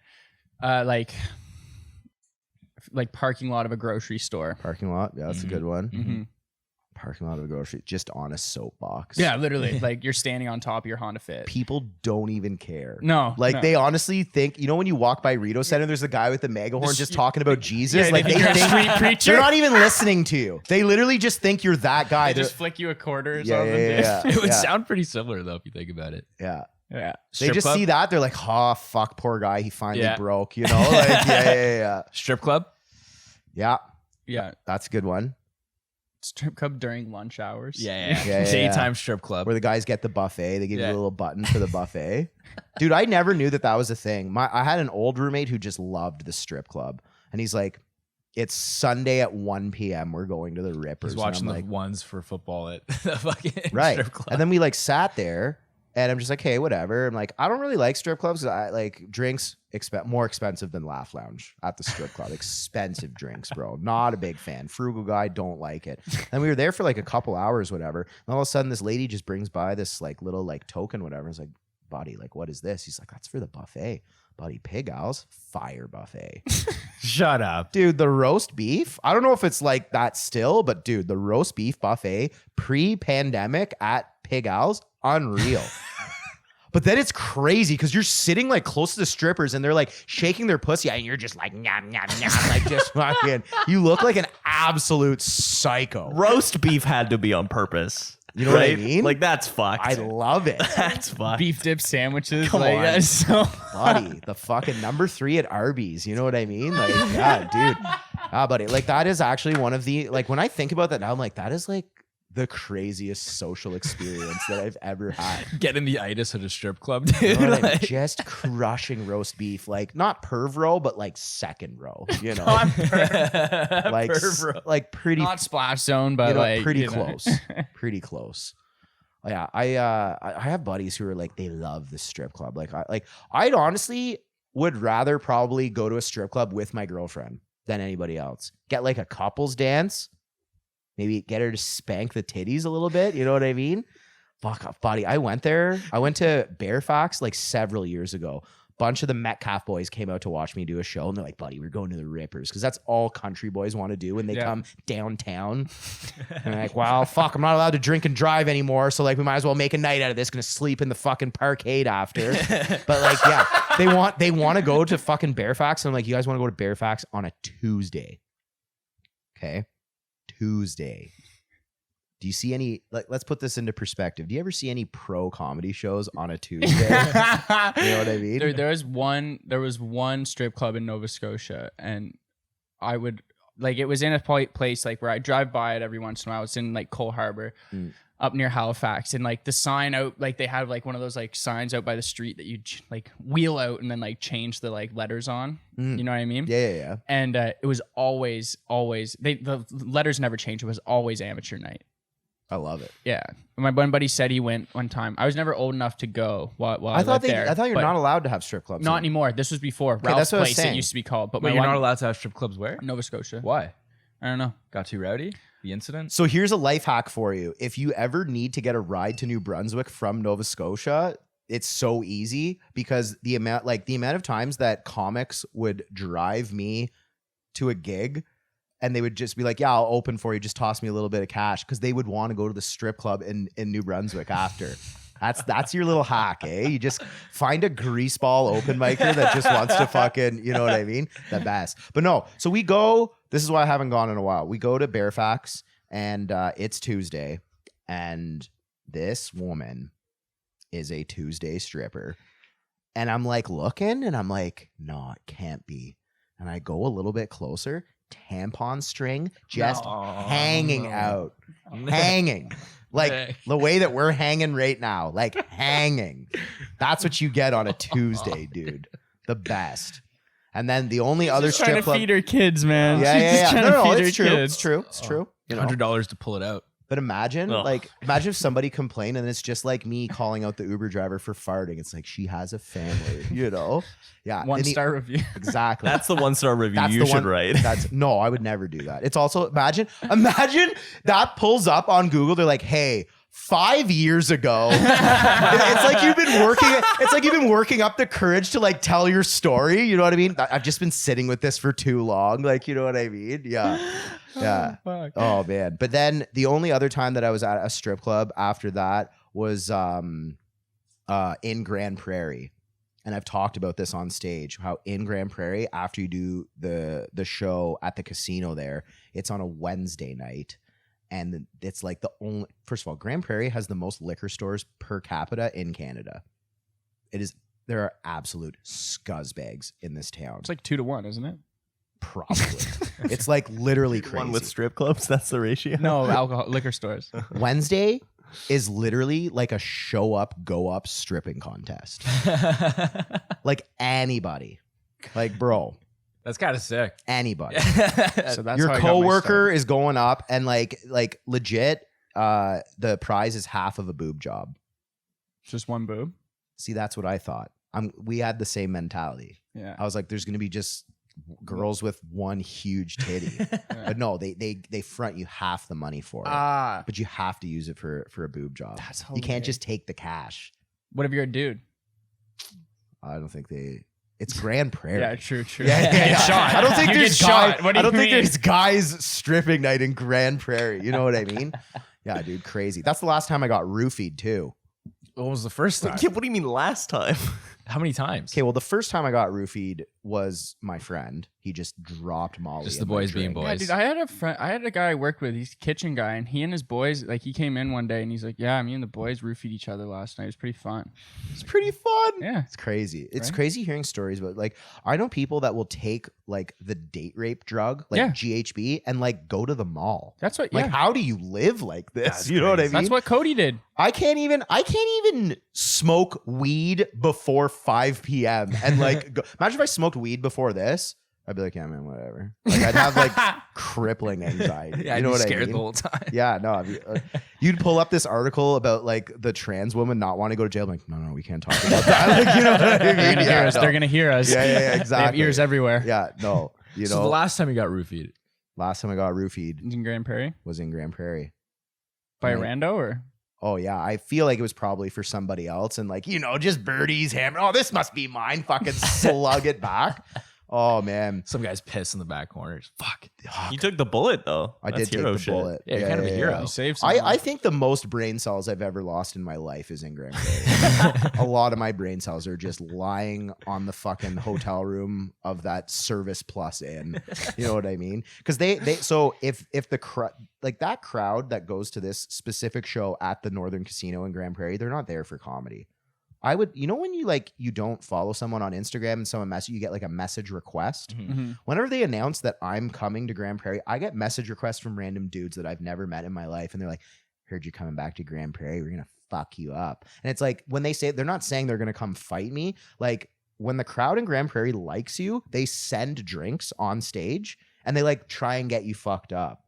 Like parking lot of a grocery store. Parking lot. Yeah, that's a good one. Mm-hmm. Parking lot of a grocery, just on a soapbox. Yeah, literally. Like you're standing on top of your Honda Fit. People don't even care. No. Like no. they honestly think, you know, when you walk by Rioter Center, there's a guy with the megahorn just talking about Jesus. Yeah, like they think you're a street preacher. they're not even listening to you. They literally just think you're that guy. They just flick you a quarter or Yeah, something. yeah. It would sound pretty similar though if you think about it. Yeah. Yeah. They Strip just club? see that. They're like, oh, fuck, poor guy. He finally Yeah. broke, you know? Like, yeah. Strip club. Yeah. Yeah. That's a good one. Strip club during lunch hours. Yeah. Daytime strip club. Where the guys get the buffet. They give you a Yeah. little button for the buffet. Dude, I never knew that was a thing. I had an old roommate who just loved the strip club. And he's like, it's Sunday at 1 p.m. We're going to the Rippers. He's watching and the I'm ones for football at the fucking right. strip club. And then we like sat there and I'm just like, hey, whatever. I'm like, I don't really like strip clubs. I like drinks more expensive than Laugh Lounge at the strip club. Expensive drinks, bro. Not a big fan. Frugal guy, don't like it. And we were there for like a couple hours, whatever. And all of a sudden this lady just brings by this like little like token, whatever. It's like, buddy, like, what is this? He's like, that's for the buffet. Buddy, Pig Owl's fire buffet. Shut up. Dude, the roast beef. I don't know if it's like that still, but dude, the roast beef buffet pre-pandemic at Pig Owl's, unreal. But then it's crazy because you're sitting like close to the strippers and they're like shaking their pussy and you're just like, nyam, nyam, nyam, like just fucking, you look like an absolute psycho. Roast beef had to be on purpose. You know what I mean? Like that's fucked. I love it. That's fucked. Beef dip sandwiches. Come like, on. That is so Buddy, the fucking number 3 at Arby's. You know what I mean? Like, yeah, dude. Ah, buddy. Like that is actually one of the, like when I think about that now, I'm like, that is like the craziest social experience that I've ever had. Getting the itis at a strip club, You dude. know what I mean? Like, Just crushing roast beef, like not perv row, but like second row. You know, like like pretty, not splash zone, but you know, like pretty you know. close, pretty close. Yeah, I have buddies who are like they love the strip club. I'd honestly would rather probably go to a strip club with my girlfriend than anybody else. Get like a couples dance. Maybe get her to spank the titties a little bit. You know what I mean? Fuck off, buddy. I went there. I went to Fairfax like several years ago. Bunch of the Metcalf boys came out to watch me do a show. And they're like, buddy, we're going to the Rippers. Because that's all country boys want to do when they come downtown. And they're like, well, fuck, I'm not allowed to drink and drive anymore. So like, we might as well make a night out of this. Gonna sleep in the fucking parkade after. But like, yeah, they want to go to fucking Fairfax. And I'm like, you guys want to go to Fairfax on a Tuesday? Okay. Tuesday. Do you see any, like, let's put this into perspective. Do you ever see any pro comedy shows on a Tuesday? You know what I mean? There was one strip club in Nova Scotia, and like it was in a place like where I drive by it every once in a while. It's in like Cole Harbor, up near Halifax, and like the sign out, like they have like one of those like signs out by the street that you like wheel out and then like change the like letters on. You know what I mean? Yeah. And it was always the letters never changed. It was always amateur night. I love it. Yeah, my one buddy said he went one time. I was never old enough to go while I thought lived there. I thought you're but not allowed to have strip clubs. Not anymore. This was before Ralph's that's what I was place. It saying. used to be called. But Wait, my you're one, not allowed to have strip clubs where? Nova Scotia. Why? I don't know. Got too rowdy? The incident? So here's a life hack for you. If you ever need to get a ride to New Brunswick from Nova Scotia, it's so easy because the amount of times that comics would drive me to a gig and they would just be like, yeah, I'll open for you. Just toss me a little bit of cash because they would want to go to the strip club in New Brunswick after. That's your little hack, eh? You just find a greaseball open micer that just wants to fucking, you know what I mean? The best. But no, so we go, this is why I haven't gone in a while. We go to Fairfax and it's Tuesday and this woman is a Tuesday stripper. And I'm like looking and I'm like, no, it can't be. And I go a little bit closer, tampon string just hanging out, hanging. Like the way that we're hanging right now, like hanging. That's what you get on a Tuesday, dude. The best. And then the only other She's trying strip to club. feed her kids, man. Yeah, She's yeah, just yeah. trying No, to no, feed it's her true. kids. It's true. It's true. You know. $100 to pull it out. But imagine, Ugh. imagine if somebody complained and it's just like me calling out the Uber driver for farting. It's like she has a family, you know? Yeah. 1-star review. Exactly. That's the 1-star review That's you the should one- write. No, I would never do that. It's also imagine that pulls up on Google. They're like, hey, 5 years ago, it's like you've been working up the courage to like tell your story. You know what I mean? I've just been sitting with this for too long. Like, you know what I mean? Yeah. Yeah. Oh man. But then the only other time that I was at a strip club after that was in Grand Prairie. And I've talked about this on stage, how in Grand Prairie, after you do the show at the casino there, it's on a Wednesday night. And it's like the only, first of all, Grand Prairie has the most liquor stores per capita in Canada. There are absolute scuzzbags in this town. It's like 2 to 1, isn't it? Probably. It's like literally crazy. One with strip clubs, that's the ratio. No, liquor stores. Wednesday is literally like a show up, go up stripping contest. Like anybody. Like, bro. That's kind of sick. Anybody. So that's Your how I got my coworker start. is going up and like legit, the prize is half of a boob job. Just one boob. See, that's what I thought. We had the same mentality. Yeah. I was like, there's gonna be just girls with one huge titty. But no, they front you half the money for it. But you have to use it for a boob job. That's You can't hilarious. just take the cash. What if you're a dude? I don't think it's Grand Prairie. Yeah, true. Yeah. Get shot. I don't think You there's get shot. guys. What do I you don't think mean? there's guys stripping night in Grand Prairie. You know what I mean? Yeah, dude, crazy. That's the last time I got roofied too. What was the first time? Yeah, what do you mean last time? How many times? Okay, well, the first time I got roofied was my friend. He just dropped Molly. Just in the my boys being drink. Yeah, boys. dude, I had a guy I worked with. He's a kitchen guy, and he and his boys, like, he came in one day and he's like, "Yeah, me and the boys roofied each other last night. It was pretty fun." It's pretty fun. Yeah, It's crazy. It's Right? crazy hearing stories about like I know people that will take like the date rape drug, like Yeah. GHB, and like go to the mall. that's what. Like, Yeah, how do you live like this? That's You know what I mean? that's what Cody did. I can't even smoke weed before 5 p.m. and like imagine if I smoked weed before this. I'd be like, yeah, man, whatever. Like I'd have like crippling anxiety. Yeah, you know I'd what be I scared mean? the whole time. Yeah, no. You'd pull up this article about like the trans woman not wanting to go to jail. I'm like, no, we can't talk about that. Like, you know what I mean? They're gonna hear us. no. They're gonna hear us. Yeah, They have exactly. ears everywhere. Yeah, no. You So the know, last time you got roofied, last time I got roofied In Grand Prairie was in Grand Prairie. by a Right. rando or Oh yeah, I feel like it was probably for somebody else, and like just birdies hammer. Oh, this must be mine. Fucking slug it back. Oh man, some guy's pissed in the back corners. Fuck. You took the bullet though. I That's did take hero the shit. bullet. Yeah, you're kind of a hero. you saved someone. I think the most brain cells I've ever lost in my life is in Grand Prairie. A lot of my brain cells are just lying on the fucking hotel room of that Service Plus Inn. You know what I mean? Because so if the like that crowd that goes to this specific show at the Northern Casino in Grand Prairie, they're not there for comedy. I would, you know, when you like, you don't follow someone on Instagram and someone message, you get like a message request. Whenever they announce that I'm coming to Grand Prairie, I get message requests from random dudes that I've never met in my life. And they're like, heard you coming back to Grand Prairie. We're going to fuck you up. And it's like, when they say, they're not saying they're going to come fight me. Like when the crowd in Grand Prairie likes you, they send drinks on stage and they like try and get you fucked up.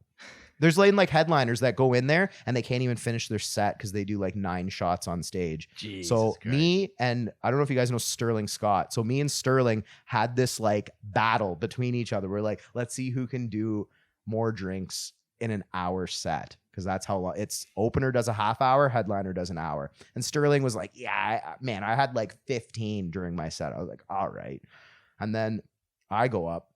There's like headliners that go in there and they can't even finish their set because they do like 9 shots on stage. Jesus so Christ. me and I don't know if you guys know Sterling Scott. So me and Sterling had this like battle between each other. We're like, let's see who can do more drinks in an hour set. Because that's how long it's opener does a half hour, headliner does an hour. And Sterling was like, yeah, man, I had like 15 during my set. I was like, all right. And then I go up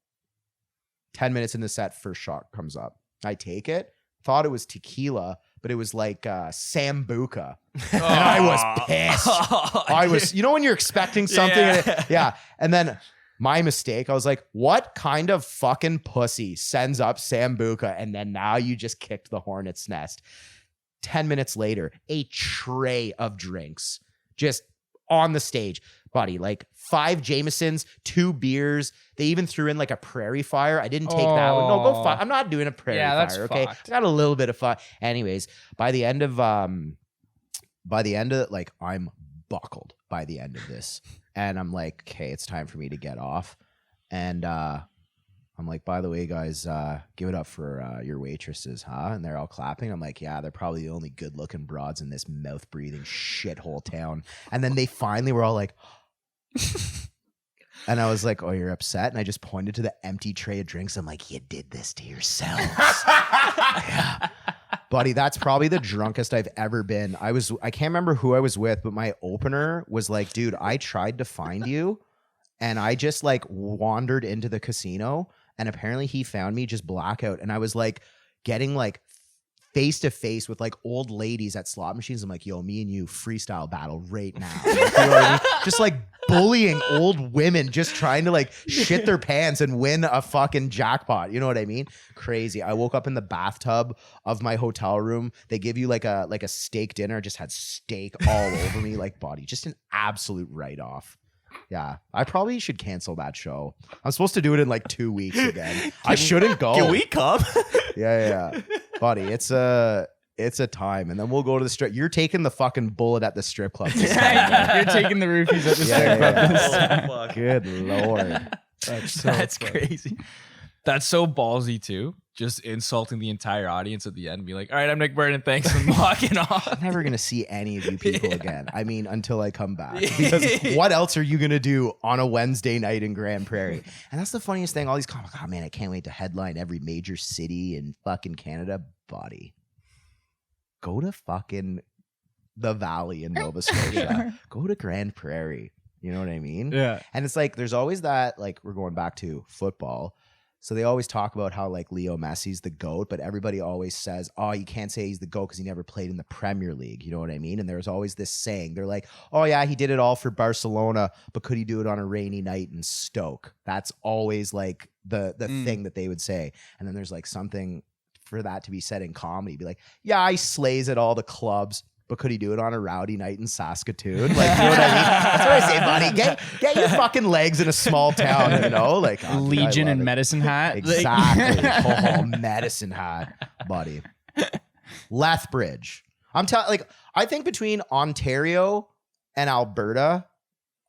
10 minutes in the set, first shot comes up. I take it, thought it was tequila, but it was like Sambuca. And I was pissed. I was, you know, when you're expecting something. Yeah. And then my mistake, I was like, what kind of fucking pussy sends up Sambuca? And then now you just kicked the hornet's nest. 10 minutes later, a tray of drinks just on the stage. Buddy, like 5 Jamesons, 2 beers. They even threw in like a prairie fire. I didn't take that one. No, go fuck. I'm not doing a prairie that's fire. Okay. fucked. I got a little bit of fun. Anyways, by the end of like I'm buckled by the end of this. And I'm like, okay, it's time for me to get off. And I'm like, by the way, guys, give it up for your waitresses, huh? And they're all clapping. I'm like, yeah, they're probably the only good looking broads in this mouth breathing shithole town. And then they finally were all like, and I was like, oh, you're upset? And I just pointed to the empty tray of drinks. I'm like, you did this to yourselves. Yeah. Buddy, that's probably the drunkest I've ever been. I can't remember who I was with, but my opener was like, dude, I tried to find you and I just like wandered into the casino and apparently he found me just blackout. And I was like getting like face to face with like old ladies at slot machines. I'm like, yo, me and you freestyle battle right now. Like, you know what I mean? Just like bullying old women, just trying to like shit their pants and win a fucking jackpot. You know what I mean? Crazy. I woke up in the bathtub of my hotel room. They give you like a steak dinner. I just had steak all over me, like body. Just an absolute write-off. Yeah, I probably should cancel that show. I'm supposed to do it in like 2 weeks again. I shouldn't go. Can we come? Yeah. Buddy, it's a time. And then we'll go to the strip. You're taking the fucking bullet at the strip club. This time. You're taking the roofies at the strip club this time. Oh, fuck. Good Lord. That's crazy. That's so ballsy too. Just insulting the entire audience at the end, be like, all right, I'm Nick Burton, thanks, and walking off. I'm never going to see any of you people again. I mean, until I come back. Because what else are you going to do on a Wednesday night in Grand Prairie? And that's the funniest thing. All these comics, oh man, I can't wait to headline every major city in fucking Canada. Buddy, go to fucking the Valley in Nova Scotia. Go to Grand Prairie. You know what I mean? Yeah. And it's like, there's always that, like, we're going back to football. So they always talk about how like Leo Messi's the GOAT, but everybody always says, oh, you can't say he's the GOAT because he never played in the Premier League. You know what I mean? And there's always this saying, they're like, oh yeah, he did it all for Barcelona, but could he do it on a rainy night in Stoke? That's always like the thing that they would say. And then there's like something for that to be said in comedy. Be like, yeah, he slays at all the clubs, but could he do it on a rowdy night in Saskatoon? Like, you know what I mean? That's what I say, buddy. Get your fucking legs in a small town, you know? Like oh, dude, Legion I and love it. Medicine Hat. Exactly. Oh, Medicine Hat, buddy. Lethbridge. I'm telling, like, I think between Ontario and Alberta,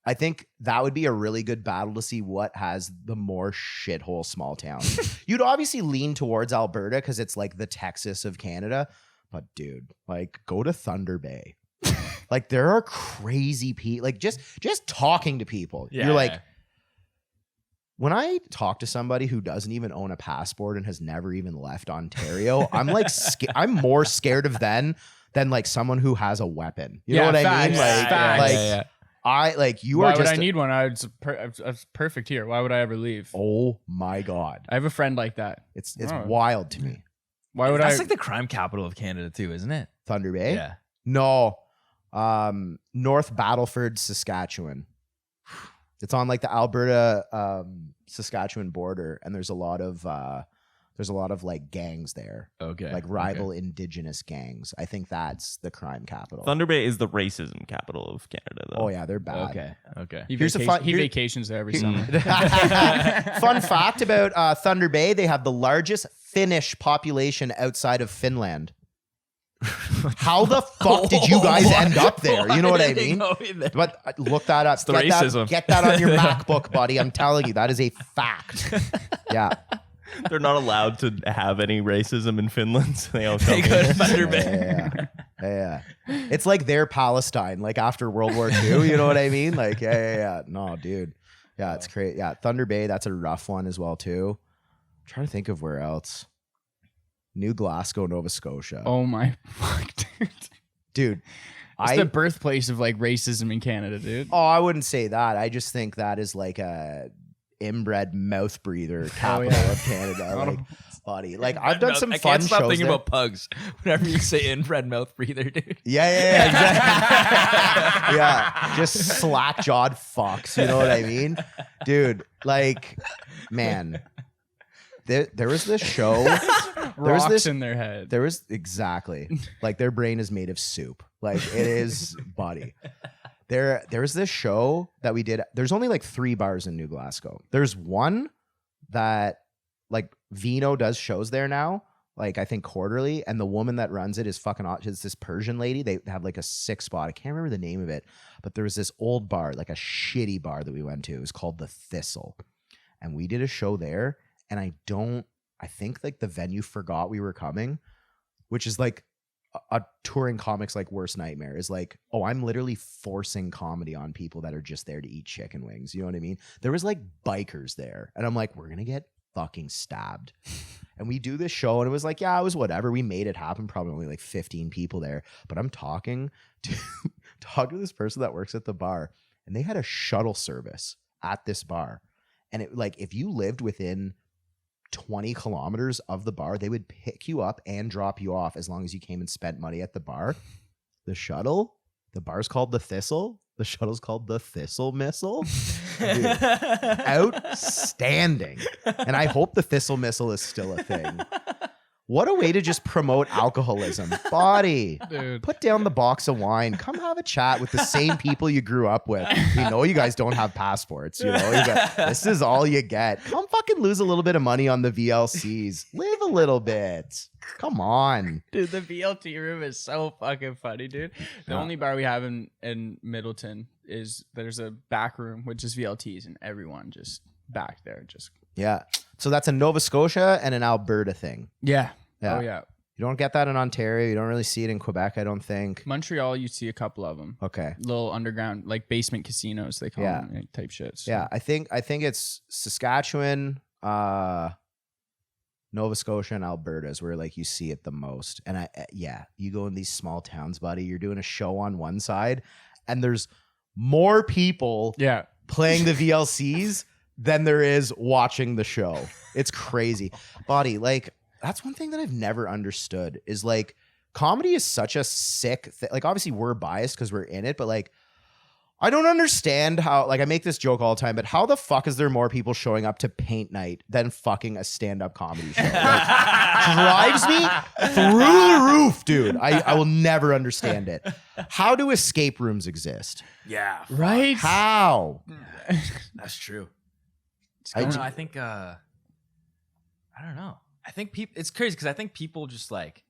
I think that would be a really good battle to see what has the more shithole small towns. You'd obviously lean towards Alberta because it's like the Texas of Canada. But dude, like go to Thunder Bay. Like there are crazy people. Like just talking to people. Yeah. You're like, when I talk to somebody who doesn't even own a passport and has never even left Ontario, I'm like, I'm more scared of them than like someone who has a weapon. You know what I mean? Like, I like you Why are would just. I need one? It's perfect here. Why would I ever leave? Oh my God, I have a friend like that. it's wild to me. Why would That's I? like the crime capital of Canada too, isn't it? Thunder Bay. Yeah. No, North Battleford, Saskatchewan. It's on like the Alberta Saskatchewan border, and there's a lot of There's a lot of like gangs there. Okay. Like rival indigenous gangs. I think that's the crime capital. Thunder Bay is the racism capital of Canada, though. Oh yeah, they're bad. Okay. He, Here's a he vacations there every summer. Fun fact about Thunder Bay: they have the largest Finnish population outside of Finland. How the fuck did you guys end up there? You know what I mean? But look that up. the racism. Get that on your MacBook, buddy. I'm telling you, that is a fact. Yeah. They're not allowed to have any racism in Finland. So they all come Go to here. Thunder Bay. Yeah. It's like their Palestine, like after World War II. You know what I mean? Like, yeah. No, dude. Yeah, it's crazy. Yeah, Thunder Bay, that's a rough one as well, too. I'm trying to think of where else. New Glasgow, Nova Scotia. Oh my fuck, dude. Dude. It's the birthplace of like racism in Canada, dude. Oh, I wouldn't say that. I just think that is like a inbred mouth breather capital of Canada. Like, buddy. Like, I've done some I fun can't stop shows thinking there. about pugs whenever you say inbred mouth breather, dude. Yeah, exactly. Yeah, just slack-jawed fucks. You know what I mean? Dude, like, man. There was this show. Rocks in their head. There was exactly like their brain is made of soup. Like it is body. There was this show that we did. There's only like 3 bars in New Glasgow. There's one that like Vino does shows there now, like I think quarterly, and the woman that runs it is fucking awesome. It's this Persian lady. They have like a 6 spot. I can't remember the name of it, but there was this old bar, like a shitty bar that we went to. It was called the Thistle, and we did a show there. And I think like the venue forgot we were coming, which is like a touring comic's like worst nightmare is like, oh, I'm literally forcing comedy on people that are just there to eat chicken wings. You know what I mean? There was like bikers there and I'm like, we're going to get fucking stabbed. And we do this show and it was like, yeah, it was whatever. We made it happen. Probably only like 15 people there, but I'm talking to this person that works at the bar and they had a shuttle service at this bar. And it like, if you lived within 20 kilometers of the bar, they would pick you up and drop you off as long as you came and spent money at the bar. The shuttle, the bar's called the Thistle. The shuttle's called the Thistle Missile. Dude, outstanding. And I hope the Thistle Missile is still a thing. What a way to just promote alcoholism. Body. Dude. Put down the box of wine. Come have a chat with the same people you grew up with. You know you guys don't have passports. You know, this is all you get. Come fucking lose a little bit of money on the VLCs. Live a little bit. Come on. Dude, the VLT room is so fucking funny, dude. The only bar we have in Middleton is there's a back room, which is VLTs, and everyone just back there. Just Yeah. So that's a Nova Scotia and an Alberta thing. Yeah. Yeah. Oh, yeah. You don't get that in Ontario. You don't really see it in Quebec, I don't think. Montreal, you see a couple of them. Okay. Little underground, like basement casinos, they call them, like, type shit. So. Yeah, I think it's Saskatchewan, Nova Scotia, and Alberta is where like you see it the most. And you go in these small towns, buddy. You're doing a show on one side, and there's more people playing the VLCs than there is watching the show. It's crazy, buddy. Like that's one thing that I've never understood is like comedy is such a sick thing. Like obviously we're biased because we're in it, but like I don't understand how, like I make this joke all the time, but how the fuck is there more people showing up to paint night than fucking a stand-up comedy show? Like, drives me through the roof, dude. I will never understand it. How do escape rooms exist? Yeah. Right? How? That's true. I I don't d- know. I think I don't know. I think people. It's crazy because I think people just like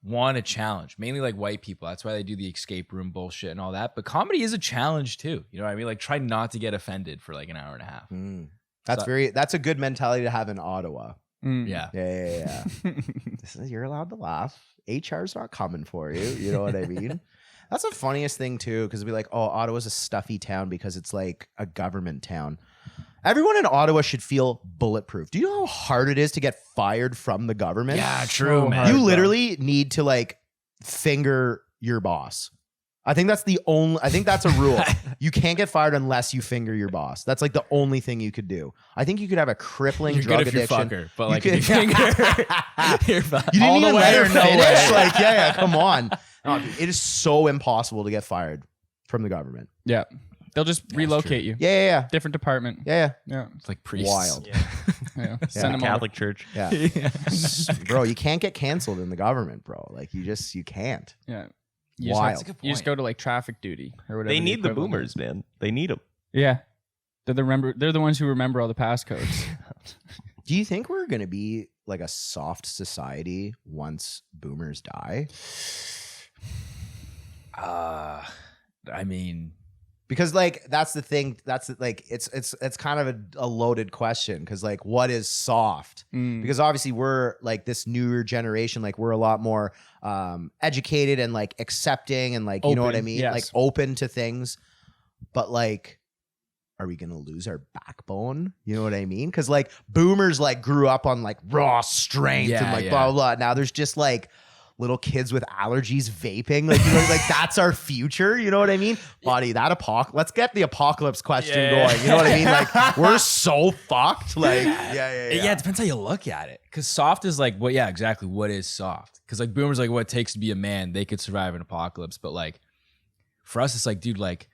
want a challenge, mainly like white people. That's why they do the escape room bullshit and all that. But comedy is a challenge too. You know what I mean? Like try not to get offended for like an hour and a half. That's a good mentality to have in Ottawa. Yeah. Yeah. You're allowed to laugh. HR's not coming for you. You know what I mean? That's the funniest thing too, because it'd be like, oh, Ottawa's a stuffy town because it's like a government town. Everyone in Ottawa should feel bulletproof. Do you know how hard it is to get fired from the government? Yeah, true, man. You literally need to like finger your boss. I think that's a rule. You can't get fired unless you finger your boss. That's like the only thing you could do. I think you could have a crippling You're drug good if addiction. you're fucker, but like if you finger, you're fine. You didn't All the even way let her or no finish. way? Like, yeah, come on. No, it is so impossible to get fired from the government. Yeah. They'll just relocate you. Yeah. Different department. Yeah. Yeah. It's like priests. Wild. Yeah. Send them Catholic Church. Yeah. Bro, you can't get canceled in the government, bro. Like you can't. Yeah. Wild. You just go to like traffic duty or whatever. They need the equivalent boomers, is. man. They need them. Yeah. They're the ones who remember all the passcodes. Do you think we're going to be like a soft society once boomers die? I mean, Because like that's the thing. It's kind of a loaded question. Because like, what is soft? Because obviously we're like this newer generation. Like we're a lot more educated and like accepting and like you know what I Open, mean. yes. Like open to things. But like, are we gonna lose our backbone? You know what I mean? Because like boomers like grew up on like raw strength and like blah blah blah. Now there's just like little kids with allergies vaping. Like, you know, like that's our future. You know what I mean? Buddy, that let's get the apocalypse question going. You know what I mean? Like we're so fucked. Like, yeah. It depends how you look at it. Because soft is like, well, yeah, exactly. What is soft? Because like boomers, like what it takes to be a man, they could survive an apocalypse. But like for us, it's like, dude, like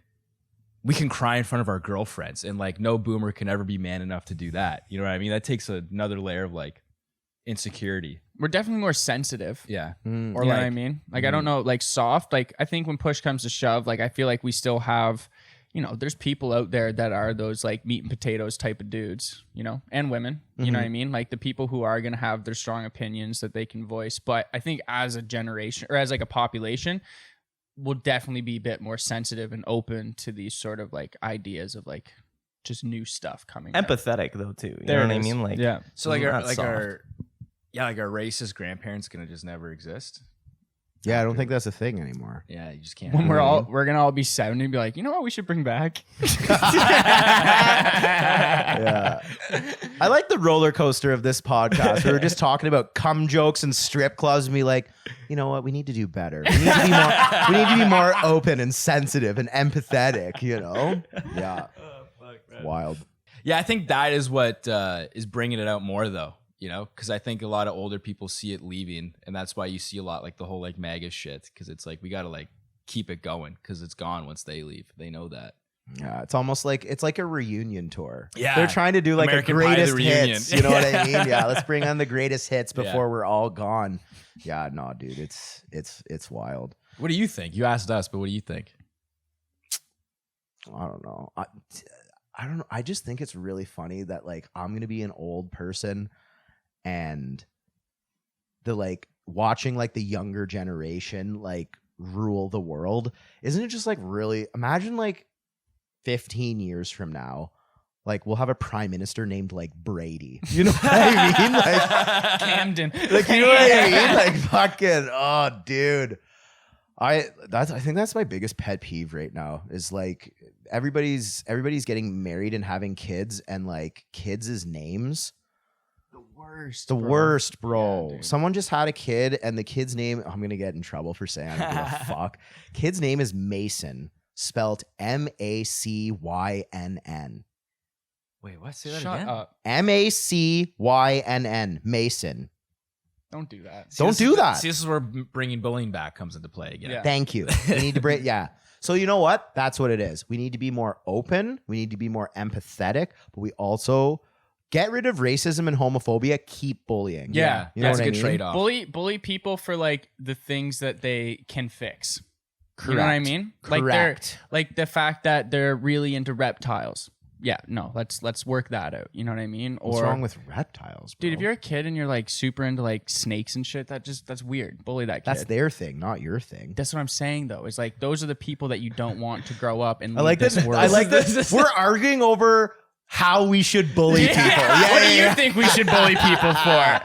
we can cry in front of our girlfriends, and like no boomer can ever be man enough to do that. You know what I mean? That takes another layer of like insecurity. We're definitely more sensitive. Yeah. Or you know what I mean? Like, I don't know, like soft, like I think when push comes to shove, like I feel like we still have, you know, there's people out there that are those like meat and potatoes type of dudes, you know, and women, you know what I mean? Like the people who are going to have their strong opinions that they can voice. But I think as a generation or as like a population, we'll definitely be a bit more sensitive and open to these sort of like ideas of like just new stuff coming out. Empathetic though too. You There know what it I is. mean? Like, Yeah. So like not soft. our racist grandparents gonna just never exist. Yeah, I don't think that's a thing anymore. Yeah, you just can't. When we're gonna all be 70 and be like, you know what we should bring back? Yeah. I like the roller coaster of this podcast. We were just talking about cum jokes and strip clubs and be like, you know what? We need to do better. We need to be more open and sensitive and empathetic, you know? Yeah. Wild. Yeah, I think that is what is bringing it out more, though. You know, because I think a lot of older people see it leaving, and that's why you see a lot like the whole like MAGA shit. Because it's like we gotta like keep it going because it's gone once they leave. They know that. Yeah, it's almost like it's like a reunion tour. Yeah. They're trying to do like American a Pie, the greatest reunion. hits. You know what I mean? Yeah, let's bring on the greatest hits Yeah. before we're all gone. Yeah, no, dude, it's wild. What do you think? You asked us, but what do you think? I don't know. I don't know. I just think it's really funny that like I'm gonna be an old person and the like watching like the younger generation like rule the world. Isn't it just like really imagine like 15 years from now, like we'll have a prime minister named like Brady. You know what I mean? Like Camden. like you know what I mean? Like fucking oh dude. I think that's my biggest pet peeve right now is like everybody's getting married and having kids and like kids' names. The worst, bro. Yeah, dude. Someone just had a kid and the kid's name, I'm going to get in trouble for saying I don't give a fuck. Kid's name is Mason, spelled Macynn. Wait, what? Say that Shut again. up. Macynn. Mason. Don't do that. Don't do that. See, this is where bringing bullying back comes into play again. Yeah. Thank you. We need to bring, yeah. So you know what? That's what it is. We need to be more open. We need to be more empathetic, but we also get rid of racism and homophobia. Keep bullying. Yeah, You know that's what a I good mean? trade-off. Bully people for like the things that they can fix. You know what I Correct. mean? Correct. Like the fact that they're really into reptiles. Yeah, no, let's work that out. You know what I mean? What's wrong with reptiles, bro? Dude, if you're a kid and you're like super into like snakes and shit, that's weird. Bully that kid. That's their thing, not your thing. That's what I'm saying though. Is like those are the people that you don't want to grow up and I like leave this. world. I like this. We're arguing over how we should bully people. Yeah, what do you yeah. think we should bully people for?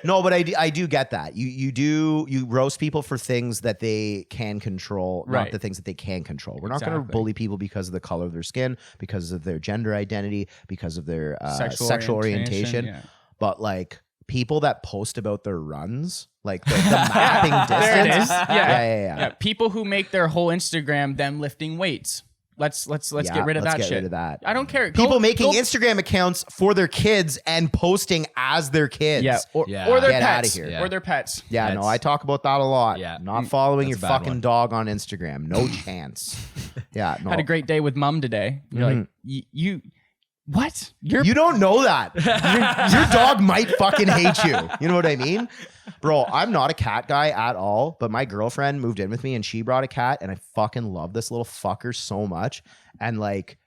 No, but I do get that. You roast people for things that they can control, not Right. the things that they can control. We're not going to Exactly. bully people because of the color of their skin, because of their gender identity, because of their sexual orientation. Yeah. But like people that post about their runs, like the mapping distance. There it is. Yeah. Yeah. People who make their whole Instagram them lifting weights. Let's Yeah, get rid of let's that get shit. rid of that. I don't care. People Go- making go- Instagram accounts for their kids and posting as their kids. Yeah, or Yeah. or their Get outta pets. here. Yeah. Or their pets. Yeah, no, That's- I talk about that a lot. Yeah. Not following your That's a bad fucking one. dog on Instagram. No chance. Yeah, no. Had a great day with mom today. You're like, you what? You don't know that. Your dog might fucking hate you. You know what I mean? Bro, I'm not a cat guy at all, but my girlfriend moved in with me and she brought a cat and I fucking love this little fucker so much. And like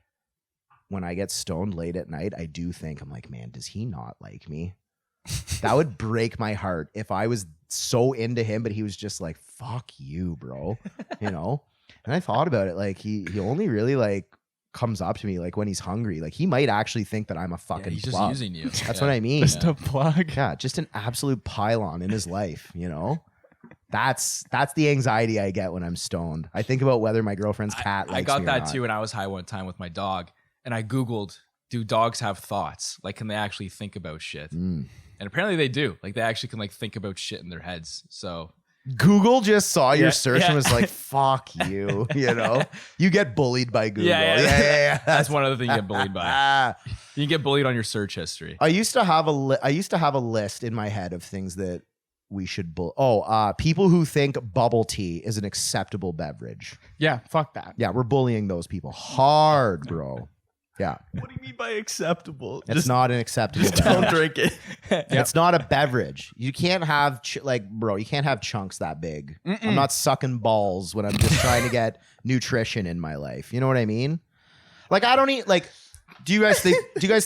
when I get stoned late at night, I do think, I'm like, man, does he not like me? That would break my heart if I was so into him, but he was just like, fuck you, bro. You know? And I thought about it. Like he only really like comes up to me like when he's hungry. Like he might actually think that I'm a fucking He's just plug. using you. That's what I mean. Just a plug. Yeah, just an absolute pylon in his life, you know? That's the anxiety I get when I'm stoned. I think about whether my girlfriend's cat likes I got me or that not. too when I was high one time with my dog, and I Googled, do dogs have thoughts? Like, can they actually think about shit? And apparently they do. Like, they actually can like think about shit in their heads. So Google just saw your Yeah, search yeah. and was like, fuck you, you know? You get bullied by Google. Yeah. That's one other thing you get bullied by. Ah. You get bullied on your search history. I used to have a list in my head of things that we should people who think bubble tea is an acceptable beverage. Yeah, fuck that. Yeah, we're bullying those people hard, bro. Yeah. What do you mean by acceptable? It's not an acceptable Don't beverage. drink it. It's not a beverage. You can't have bro, you can't have chunks that big. I'm not sucking balls when I'm just trying to get nutrition in my life. You know what I mean? Like I don't eat like do you guys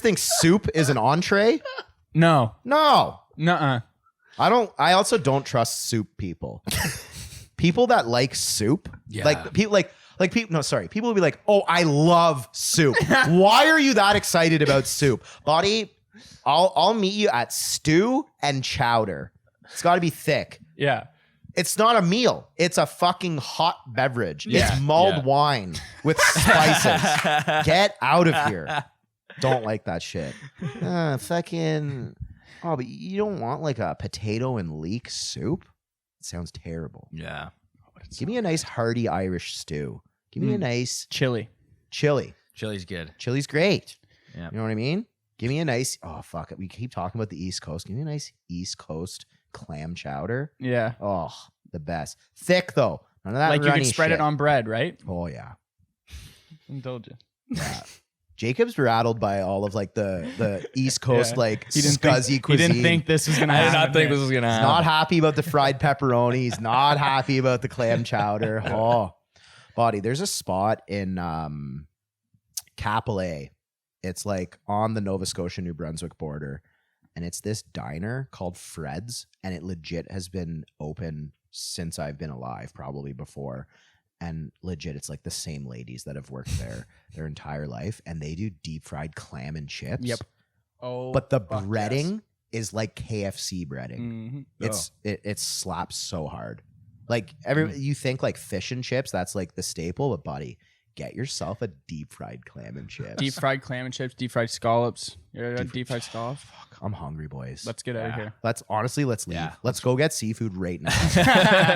think soup is an entree? No. No. Nuh-uh. I also don't trust soup people. People that like soup, Yeah. people will be like, "Oh, I love soup." Why are you that excited about soup? Buddy, I'll meet you at stew and chowder. It's got to be thick. Yeah. It's not a meal. It's a fucking hot beverage. Yeah. It's mulled Yeah. wine with spices. Get out of here. Don't like that shit. Fucking. Oh, but you don't want like a potato and leek soup? It sounds terrible. Yeah. Give me a nice hearty Irish stew. Give me a nice Chili. chili. Chili's good. Chili's great. Yeah. You know what I mean? Give me a nice, oh, fuck it. We keep talking about the East Coast. Give me a nice East Coast clam chowder. Yeah. Oh, the best. Thick though. None of that Like you runny can spread shit. it on bread, right? Oh, yeah. I told you. Yeah. Jacob's rattled by all of like the East Coast Yeah. like He didn't scuzzy think, cuisine. He didn't think this was gonna I did happen. not think here. this was gonna He's happen. not happy about the fried pepperoni. He's not happy about the clam chowder. Oh, buddy, there's a spot in Capilé. It's like on the Nova Scotia New Brunswick border, and it's this diner called Fred's, and it legit has been open since I've been alive, probably before. And legit, it's like the same ladies that have worked there their entire life, and they do deep fried clam and chips. Yep. Oh, But the fuck breading is like KFC breading. yes. Mhm. It slaps so hard. Like you think like fish and chips, that's like the staple, but buddy, get yourself a deep fried clam and chips. Deep fried clam and chips, deep fried scallops. Deep fried scallops. Fuck, I'm hungry, boys. Let's get out of here. Let's leave. Yeah. Let's go get seafood right now.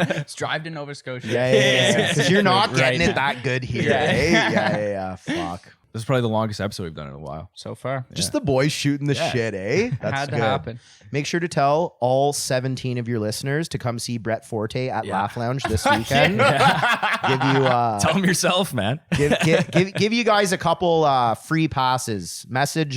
Let's drive to Nova Scotia. Yeah. Because you're not getting Right. it that good here. Yeah. Eh? Yeah. Fuck. This is probably the longest episode we've done in a while. So far. Just the boys shooting the Yeah. shit, eh? That's Had to good. happen. Make sure to tell all 17 of your listeners to come see Brett Forte at Yeah. Laugh Lounge this weekend. Give you Tell them yourself, man. give you guys a couple free passes. Message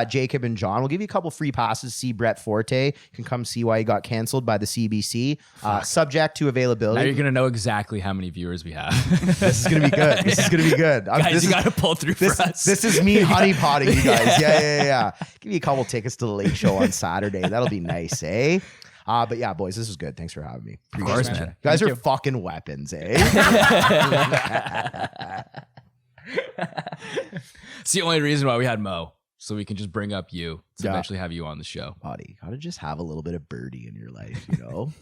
Jacob and John. We'll give you a couple free passes to see Brett Forte. You can come see why he got canceled by the CBC. Subject to Now availability. you're gonna know exactly how many viewers we have. This is gonna be good. This is gonna be good. Guys, you gotta pull through for us. This is me honeypotting you guys. Yeah. Give you a couple tickets to the late show on Saturday. That'll be nice, eh? But yeah, boys, this was good. Thanks for having me. Of course, Appreciate it. man. You guys Thank are you. fucking weapons, eh? It's the only reason why we had Mo, so we can just bring up you to Yeah. eventually have you on the show. Buddy, gotta just have a little bit of birdie in your life, you know?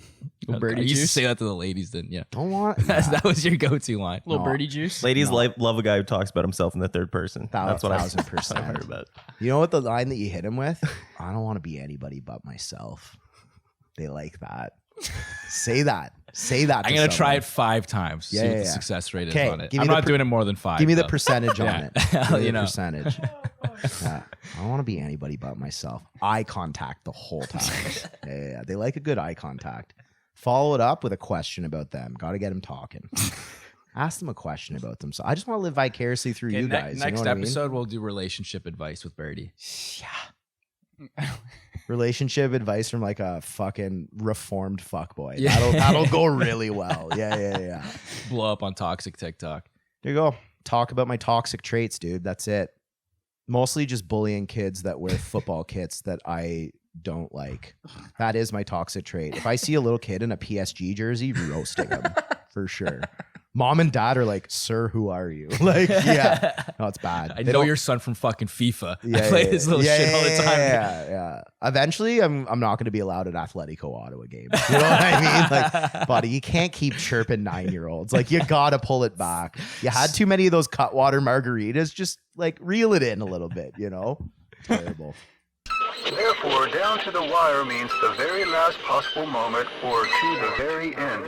Little birdie I used to juice. say that to the ladies, didn't you? Don't want That was your go-to line. Little No. birdie juice. Ladies love a guy who talks about himself in the third person. That's what I've 1000%. heard about. You know what the line that you hit him with? I don't want to be anybody but myself. They like that. Say that. Say that. I'm going to try it 5 times. See what the success rate is on it. I'm not doing it more than 5. Give me the percentage on it. Give me You the know. percentage. Yeah. I don't want to be anybody but myself. Eye contact the whole time. Yeah. They like a good eye contact. Follow it up with a question about them. Got to get them talking. Ask them a question about them. So I just want to live vicariously through you guys. Next you know what episode, we'll do relationship advice with Birdie. Relationship advice from like a fucking reformed fuckboy. Yeah. That'll go really well. Yeah. Blow up on toxic TikTok. There you go. Talk about my toxic traits, dude. That's it. Mostly just bullying kids that wear football kits that I don't like. That is my toxic trait. If I see a little kid in a PSG jersey, roasting him for sure. Mom and dad are like, "Sir, who are you?" Like, yeah, no, it's bad. I They know don't- your son from fucking FIFA. Yeah, I play this little shit all the time. Yeah. Eventually, I'm not going to be allowed at Atletico Ottawa games. You know what I mean? Like, buddy, you can't keep chirping 9-year-olds. Like, you gotta pull it back. You had too many of those Cutwater margaritas. Just like reel it in a little bit. You know, terrible. Therefore, down to the wire means the very last possible moment or to the very end.